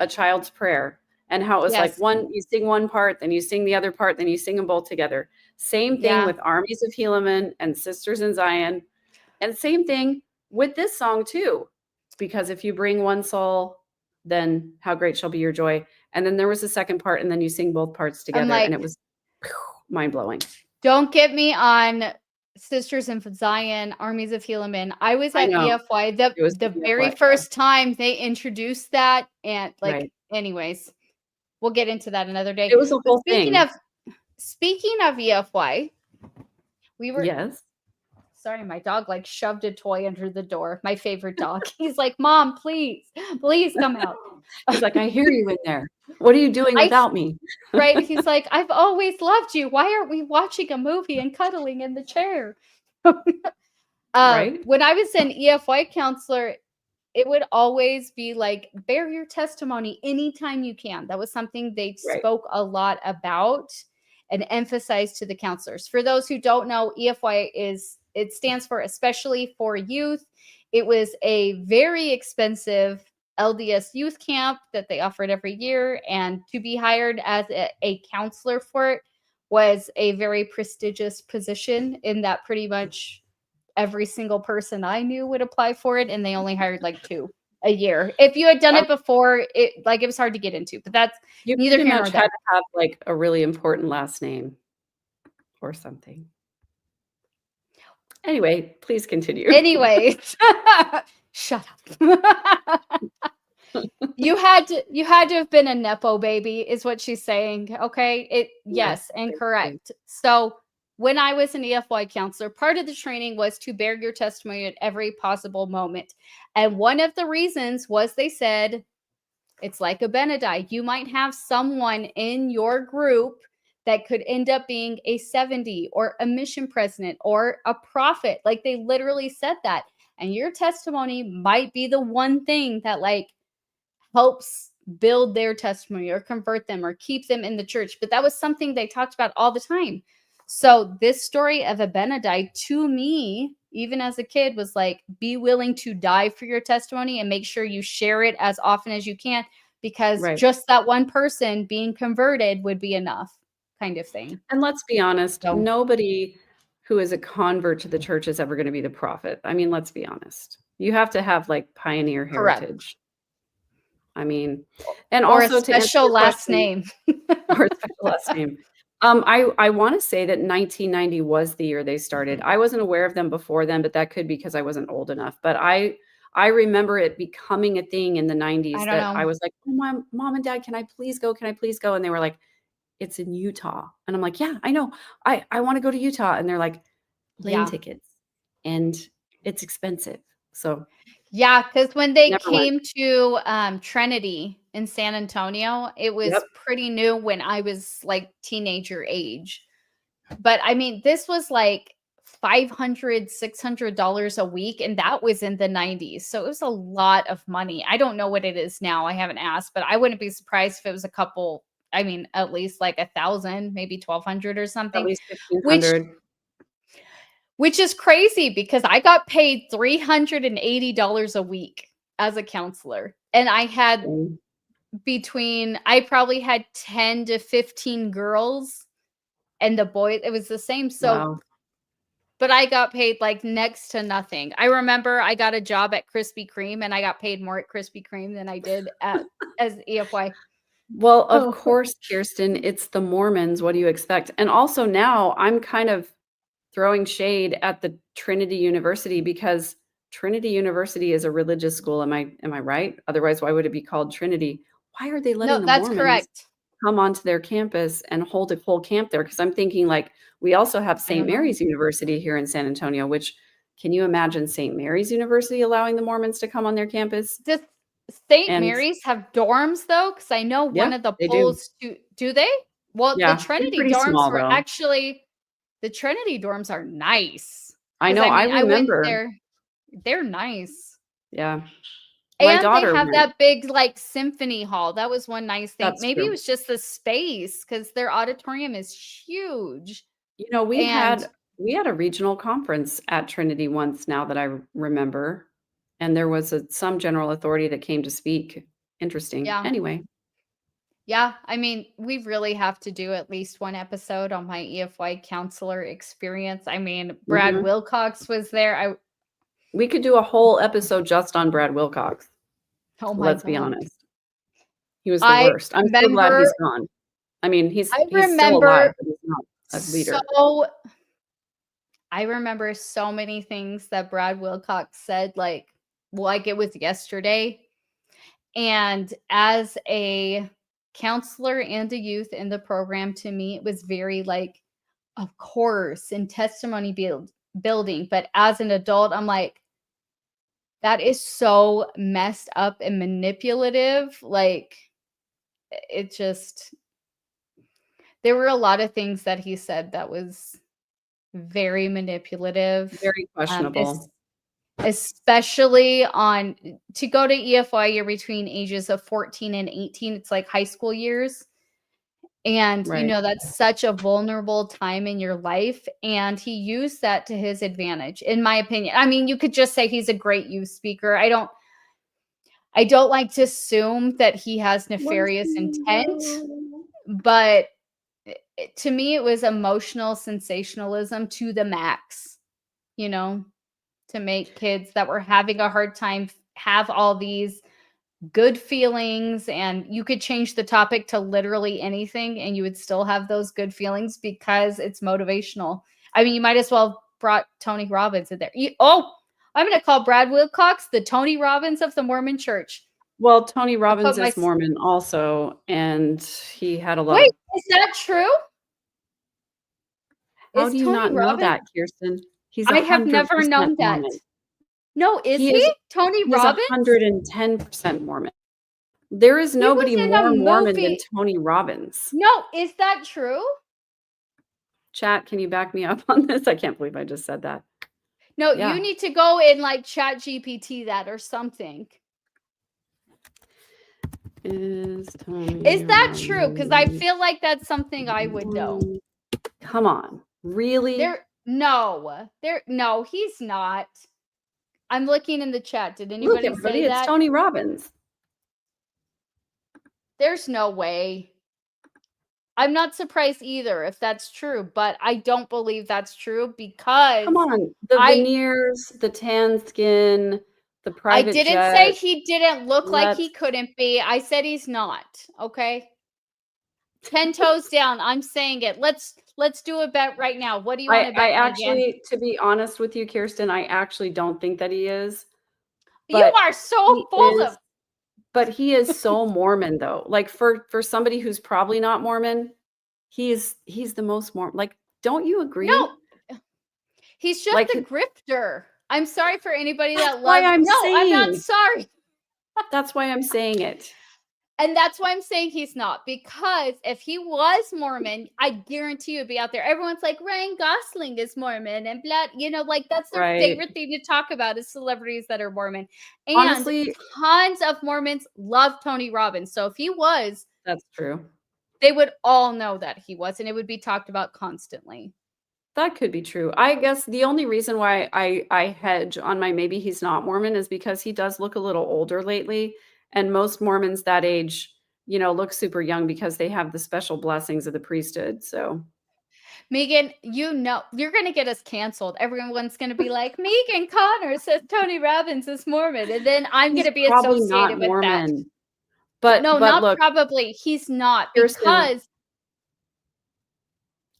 Child's Prayer, and how it was like you sing one part, then you sing the other part, then you sing them both together. Same thing with Armies of Helaman and Sisters in Zion. And same thing with this song too, because if you bring one soul, then how great shall be your joy. And then there was a second part, and then you sing both parts together, and it was mind-blowing. Don't get me on Sisters in Zion, Armies of Helaman. I was at EFY the very first time they introduced that, and anyways, we'll get into that another day. It was a whole thing. Speaking of EFY, we were sorry, my dog like shoved a toy under the door. My favorite dog. He's like, Mom, please come out. He's like, I hear you in there. What are you doing without me? Right. He's like, I've always loved you. Why aren't we watching a movie and cuddling in the chair? When I was an EFY counselor, it would always be like, bear your testimony anytime you can. That was something they spoke a lot about and emphasized to the counselors. For those who don't know, EFY it stands for Especially for Youth. It was a very expensive LDS youth camp that they offered every year. And to be hired as a counselor for it was a very prestigious position, in that pretty much every single person I knew would apply for it, and they only hired like 2 a year. If you had done it before, it was hard to get into, but that's You neither pretty here nor much there. had to have like a really important last name or something. Anyway, please continue. Anyways, shut up. You had to have been a nepo baby, is what she's saying. Okay. Yes, and correct. So when I was an EFY counselor, part of the training was to bear your testimony at every possible moment. And one of the reasons was they said, it's like a Benedict. You might have someone in your group that could end up being a 70 or a mission president or a prophet. Like they literally said that. And your testimony might be the one thing that like helps build their testimony or convert them or keep them in the church. But that was something they talked about all the time. So this story of a Benedict to me, even as a kid, was like, be willing to die for your testimony and make sure you share it as often as you can, because just that one person being converted would be enough, kind of thing. And let's be honest, nobody who is a convert to the church is ever going to be the prophet. I mean, let's be honest. You have to have like pioneer heritage. I mean, and or also a special last name. Or a special last name. I want to say that 1990 was the year they started. I wasn't aware of them before then, but that could be because I wasn't old enough. But I remember it becoming a thing in the 90s that I was like, oh, my mom and dad, can I please go? Can I please go? And they were like, it's in Utah. And I'm like, yeah, I know. I want to go to Utah. And they're like, plane tickets. And it's expensive. So yeah, because when they came to Trinity in San Antonio, it was pretty new when I was like teenager age. But I mean, this was like $500, $600 a week, and that was in the 90s. So it was a lot of money. I don't know what it is now. I haven't asked, but I wouldn't be surprised if it was a couple. I mean, at least like 1,000, maybe 1,200 or something. At least 1,500. Which is crazy because I got paid $380 a week as a counselor. And I had I probably had 10 to 15 girls, and the boys, it was the same. So, but I got paid like next to nothing. I remember I got a job at Krispy Kreme, and I got paid more at Krispy Kreme than I did as EFY. Well, of course, Kirsten, it's the Mormons. What do you expect? And also now I'm kind of throwing shade at the Trinity University, because Trinity University is a religious school. Am I right? Otherwise, why would it be called Trinity? Why are they letting the Mormons come onto their campus and hold a full camp there? Because I'm thinking like we also have St. Mary's University here in San Antonio, which can you imagine St. Mary's University allowing the Mormons to come on their campus? Does St. Mary's have dorms though? Because I know one of the polls do they? Well, the Trinity dorms were actually. The Trinity dorms are nice. I know. I remember. I went there. They're nice. Yeah. And they have that big like symphony hall. That was one nice thing. Maybe it was just the space, because their auditorium is huge. You know, we had a regional conference at Trinity once, now that I remember. And there was some general authority that came to speak. Interesting. Yeah. Anyway. Yeah, I mean, we really have to do at least one episode on my EFY counselor experience. I mean, Brad Wilcox was there. We could do a whole episode just on Brad Wilcox. Oh my God. Let's be honest. He was the worst. I'm so glad he's gone. I mean, he's still alive, but he's not a leader. So I remember so many things that Brad Wilcox said, like it was yesterday. And as a counselor and a youth in the program, to me it was very like, of course, in testimony building, but as an adult I'm like, that is so messed up and manipulative. Like, it just, there were a lot of things that he said that was very manipulative, very questionable. Especially to go to EFY, you're between ages of 14 and 18. It's like high school years. And, you know, that's such a vulnerable time in your life. And he used that to his advantage, in my opinion. I mean, you could just say he's a great youth speaker. I don't like to assume that he has nefarious intent, but to me, it was emotional sensationalism to the max, you know? to make kids that were having a hard time have all these good feelings, and you could change the topic to literally anything and you would still have those good feelings because it's motivational. I mean, you might as well brought Tony Robbins in there. I'm going to call Brad Wilcox the Tony Robbins of the Mormon Church. Well, Tony Robbins is Mormon also, and he had a lot Wait, of... is that true? How do you not know that, Kirsten? He's I have 100% never known that. Mormon. No, is he? Tony Robbins? He's 110% Mormon. There is nobody more Mormon than Tony Robbins. No, is that true? Chat, can you back me up on this? I can't believe I just said that. No, you need to go and like chat GPT that or something. Is that true? Because I feel like that's something I would know. Come on. Really? No, he's not. I'm looking in the chat. Did anybody say that? It's Tony Robbins. There's no way. I'm not surprised either if that's true, but I don't believe that's true because... Come on. The veneers, the tan skin, the private jet. I didn't say he didn't look like he couldn't be. I said he's not. Okay? 10 toes down. I'm saying it. Let's do a bet right now. What do you want to bet? I actually, to be honest with you, Kirsten, I actually don't think that he is. You are so full of... But he is so Mormon, though. Like for somebody who's probably not Mormon, he's the most Mormon. Like, don't you agree? No, he's just a grifter. I'm sorry for anybody that loves... I'm not sorry. That's why I'm saying it. And that's why I'm saying he's not. Because if he was Mormon, I guarantee you would be out there. Everyone's like, Ryan Gosling is Mormon and blah. You know, like that's their favorite thing to talk about is celebrities that are Mormon. And honestly, tons of Mormons love Tony Robbins. So if he was... That's true. They would all know that he was, and it would be talked about constantly. That could be true. I guess the only reason why I hedge on my maybe he's not Mormon is because he does look a little older lately. And most Mormons that age, you know, look super young because they have the special blessings of the priesthood. So, Megan, you know, you're going to get us canceled. Everyone's going to be like, Megan Connor says Tony Robbins is Mormon. And then I'm going to be associated with that. But no, but not look, probably. He's not, Kirsten, because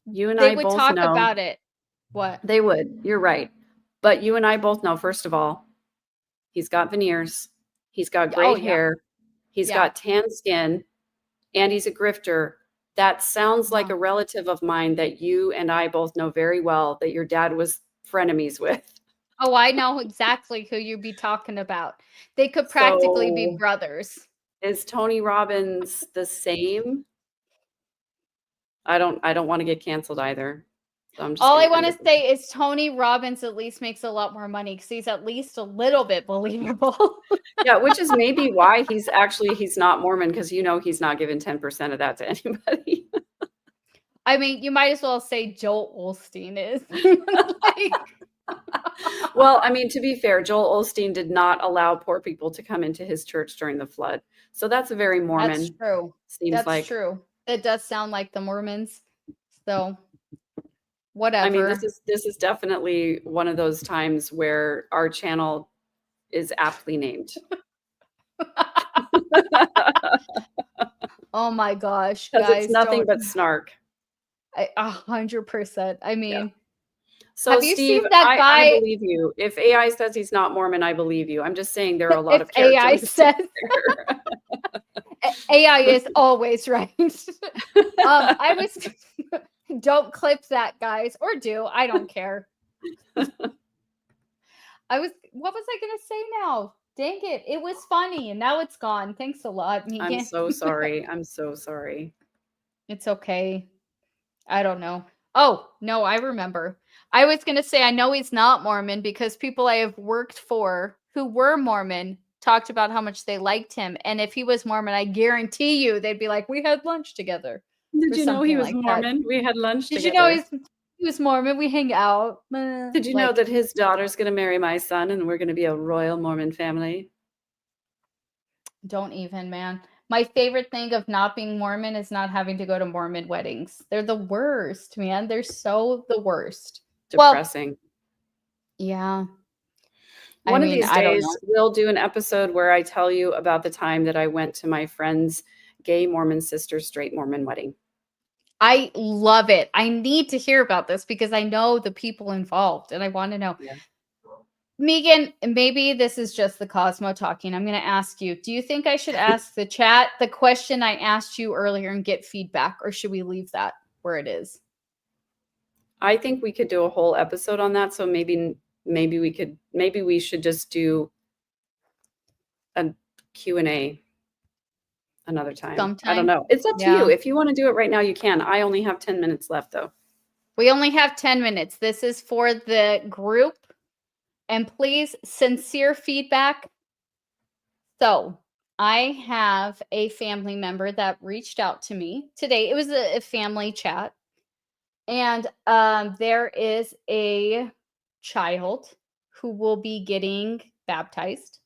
you and I both know. They would talk about it. What? They would. You're right. But you and I both know, first of all, he's got veneers. He's got gray hair. He's got tan skin, and he's a grifter. That sounds like a relative of mine that you and I both know very well that your dad was frenemies with. Oh, I know exactly who you'd be talking about. They could practically be brothers. Is Tony Robbins the same? I don't want to get canceled either. So all I want to say is Tony Robbins at least makes a lot more money because he's at least a little bit believable. Yeah, which is maybe why he's not Mormon, because you know he's not giving 10% of that to anybody. I mean, you might as well say Joel Osteen is. Well, I mean, to be fair, Joel Osteen did not allow poor people to come into his church during the flood. So that's a very Mormon. That's true. That's true. It does sound like the Mormons. So whatever. I mean, this is definitely one of those times where our channel is aptly named. Oh my gosh, guys. It's nothing but snark. 100%. I mean, so have you Steve, seen that guy? I believe you. If AI says he's not Mormon, I believe you. I'm just saying there are a lot of AI says AI is always right. Don't clip that, guys, or do. I don't care. What was I gonna say now? Dang it. It was funny and now it's gone. Thanks a lot, Megan. I'm so sorry. I'm so sorry. It's okay. I don't know. Oh, no, I remember. I was going to say, I know he's not Mormon because people I have worked for who were Mormon talked about how much they liked him. And if he was Mormon, I guarantee you they'd be like, we had lunch together. Did you know he was Mormon? We had lunch together. Did you know he was Mormon? We hang out. Did you know that his daughter's going to marry my son and we're going to be a royal Mormon family? Don't even, man. My favorite thing of not being Mormon is not having to go to Mormon weddings. They're the worst, man. They're so the worst. Depressing. Well, yeah. One of these I don't days, know. we'll do an episode where I tell you about the time that I went to my friend's gay Mormon sister's straight Mormon wedding. I love it. I need to hear about this because I know the people involved and I want to know. Yeah. Megan, maybe this is just the Cosmo talking. I'm going to ask you, do you think I should ask the chat the question I asked you earlier and get feedback, or should we leave that where it is? I think we could do a whole episode on that. So maybe we should just do a Q&A another time. Sometime. I don't know. It's up to you. If you want to do it right now, you can. I only have 10 minutes left though. We only have 10 minutes. This is for the group. And please, sincere feedback. So I have a family member that reached out to me today. It was a family chat. And there is a child who will be getting baptized.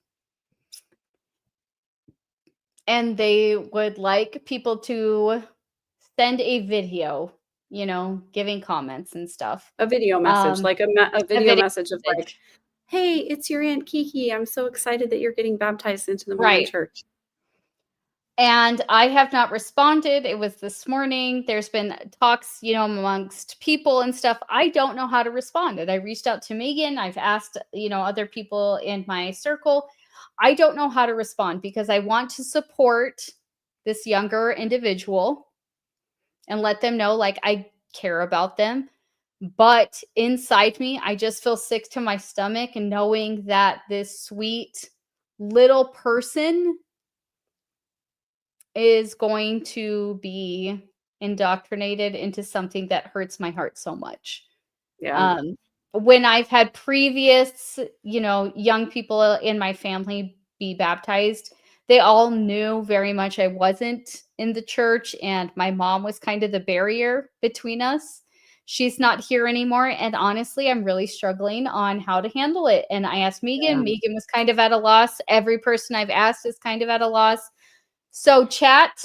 And they would like people to send a video, giving comments and stuff. A video message, like a video message of like, hey, it's your Aunt Kiki. I'm so excited that you're getting baptized into the Mormon church. And I have not responded. It was this morning. There's been talks, amongst people and stuff. I don't know how to respond. And I reached out to Megan. I've asked, other people in my circle. I don't know how to respond because I want to support this younger individual and let them know, like, I care about them. But inside me, I just feel sick to my stomach and knowing that this sweet little person is going to be indoctrinated into something that hurts my heart so much. Yeah. When I've had previous, young people in my family be baptized, they all knew very much I wasn't in the church, and my mom was kind of the barrier between us. She's not here anymore, and honestly, I'm really struggling on how to handle it. And I asked Megan. Yeah. Megan was kind of at a loss. Every person I've asked is kind of at a loss. So chat,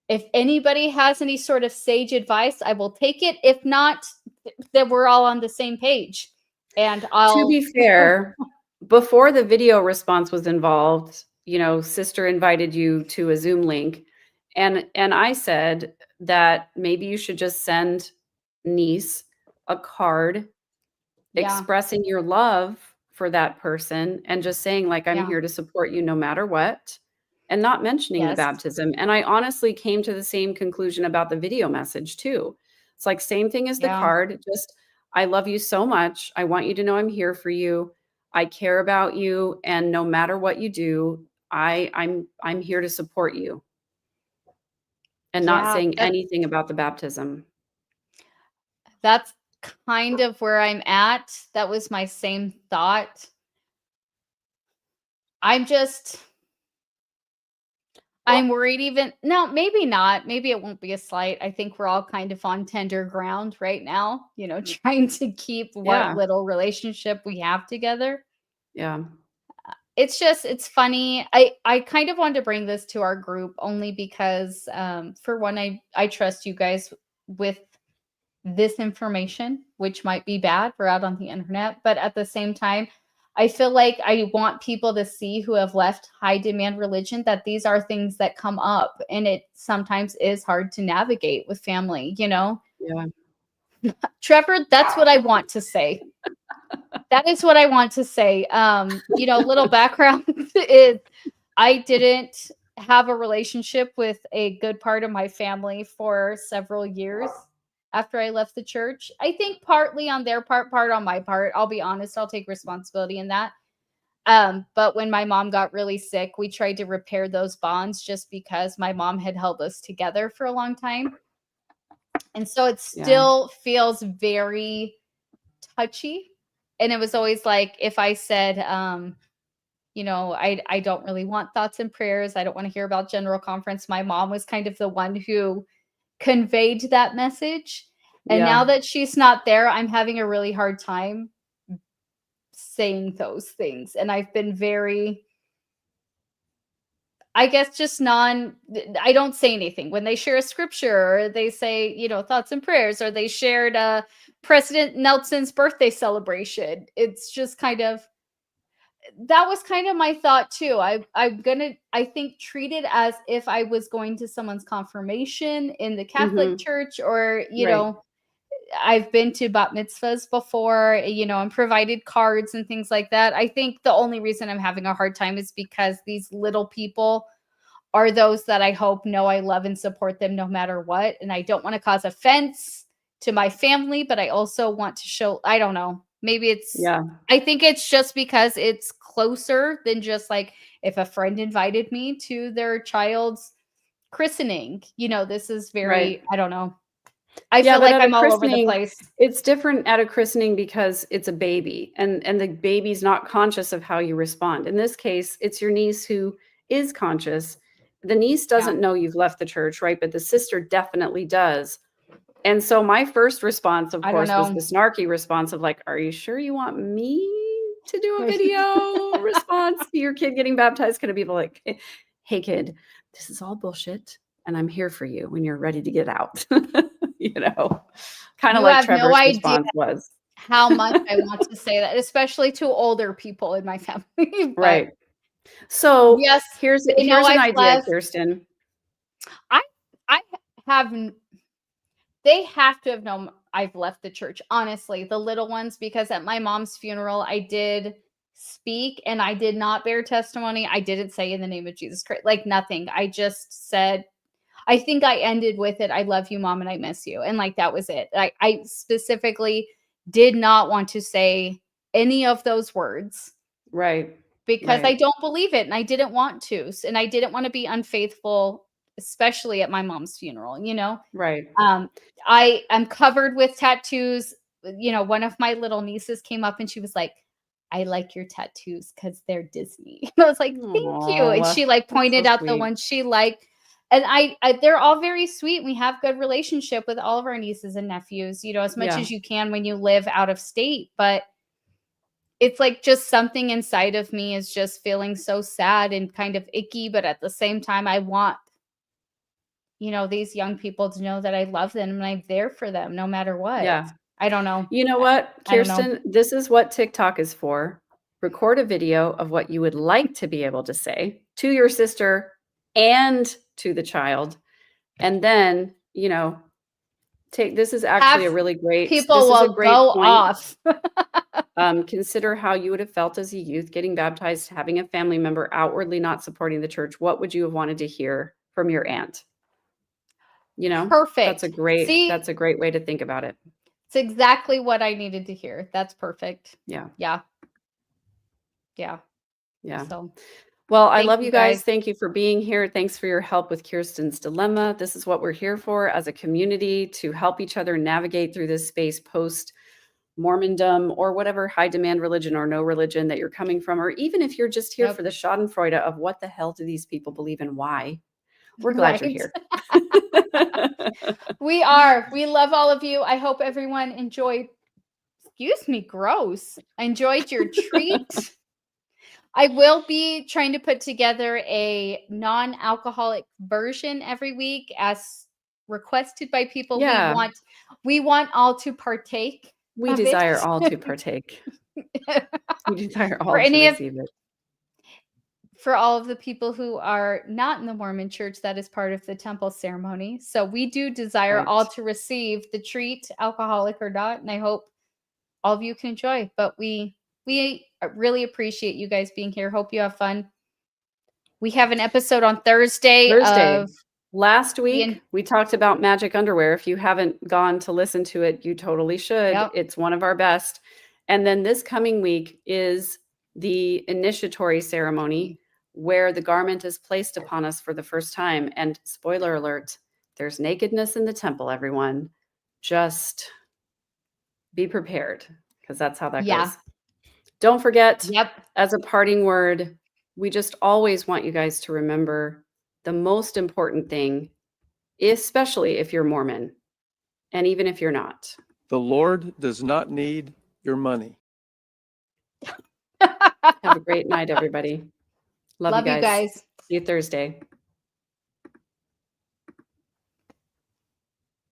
if anybody has any sort of sage advice, I will take it. If not, then we're all on the same page. And To be fair, before the video response was involved, sister invited you to a Zoom link. And I said that maybe you should just send niece a card expressing your love for that person and just saying, like, I'm here to support you no matter what, and not mentioning the baptism. And I honestly came to the same conclusion about the video message too. It's like same thing as the card, just I love you so much. I want you to know I'm here for you. I care about you, and no matter what you do, I'm here to support you. And not saying anything about the baptism. That's kind of where I'm at. That was my same thought. I'm worried maybe not. Maybe it won't be a slight. I think we're all kind of on tender ground right now, trying to keep what little relationship we have together. Yeah. It's funny. I kind of wanted to bring this to our group only because, for one, I trust you guys with this information, which might be bad. We're out on the internet, but at the same time, I feel like I want people to see who have left high demand religion that these are things that come up, and it sometimes is hard to navigate with family, Yeah. Trevor, that's what I want to say. That is what I want to say. Little background is I didn't have a relationship with a good part of my family for several years after I left the church. I think partly on their part on my part. I'll be honest, I'll take responsibility in that. But when my mom got really sick, we tried to repair those bonds just because my mom had held us together for a long time. And so it still feels very touchy. And it was always like, if I said, I don't really want thoughts and prayers, I don't want to hear about general conference, my mom was kind of the one who conveyed that message. And now that she's not there, I'm having a really hard time saying those things. And I've been very, I guess, I don't say anything when they share a scripture, or they say, thoughts and prayers, or they shared President Nelson's birthday celebration. It's just kind of, that was kind of my thought too. I think treat it as if I was going to someone's confirmation in the Catholic Church, or Right. I've been to bat mitzvahs before, and provided cards and things like that. I think the only reason I'm having a hard time is because these little people are those that I hope know I love and support them no matter what. And I don't want to cause offense to my family, but I also want to show, I don't know, maybe I think it's just because it's closer than just like if a friend invited me to their child's christening. This is very, I don't know. I feel but like at I'm a all over the christening, place. it's different at a christening because it's a baby, and the baby's not conscious of how you respond. In this case, it's your niece who is conscious. The niece doesn't know you've left the church, right? But the sister definitely does. And so my first response, of I don't course, was know. the snarky response of like, are you sure you want me to do a video response to your kid getting baptized? Could it be like, hey kid, this is all bullshit, and I'm here for you when you're ready to get out. Kind of You like have no Trevor's idea response was. how much I want to say that, especially to older people in my family. But Right. So yes, here's they know an I've idea, left. Kirsten. I have they have to have known I've left the church, honestly, the little ones, because at my mom's funeral, I did speak and I did not bear testimony. I didn't say in the name of Jesus Christ, like nothing. I just said, I think I ended with it. I love you, Mom, and I miss you. And like, that was it. I specifically did not want to say any of those words. Right. Because I don't believe it and I didn't want to. And I didn't want to be unfaithful, especially at my mom's funeral, Right. I am covered with tattoos. One of my little nieces came up and she was like, I like your tattoos because they're Disney. And I was like, thank you. And she like pointed out the ones she liked. And they're all very sweet. We have good relationship with all of our nieces and nephews, as much as you can when you live out of state. But it's like just something inside of me is just feeling so sad and kind of icky. But at the same time, I want, these young people to know that I love them and I'm there for them no matter what. Yeah. I don't know. You know what, I don't know. Kirsten, this is what TikTok is for. Record a video of what you would like to be able to say to your sister and to the child. And then, this is actually a really great, People this is will a great go point. off. Consider how you would have felt as a youth getting baptized, having a family member outwardly not supporting the church. What would you have wanted to hear from your aunt? Perfect. That's a great way to think about it. It's exactly what I needed to hear. That's perfect. Yeah. So, well, I love you guys. Thank you for being here. Thanks for your help with Kirsten's dilemma. This is what we're here for as a community, to help each other navigate through this space post Mormondom or whatever high demand religion or no religion that you're coming from, or even if you're just here for the schadenfreude of what the hell do these people believe and why. We're glad you're here. We are. We love all of you. I hope everyone enjoyed. Excuse me, gross. Enjoyed your treat. I will be trying to put together a non-alcoholic version every week as requested by people. Yeah. We want all to partake. We desire all to partake. We desire all to receive it. For all of the people who are not in the Mormon church, that is part of the temple ceremony. So we do desire all to receive the treat, alcoholic or not. And I hope all of you can enjoy. But we really appreciate you guys being here. Hope you have fun. We have an episode on Thursday. Last week, we talked about magic underwear. If you haven't gone to listen to it, you totally should. Yep. It's one of our best. And then this coming week is the initiatory ceremony where the garment is placed upon us for the first time. And spoiler alert, there's nakedness in the temple, everyone. Just be prepared, because that's how that goes. Don't forget, as a parting word, we just always want you guys to remember the most important thing, especially if you're Mormon, and even if you're not. The Lord does not need your money. Have a great night, everybody. Love you guys. See you Thursday.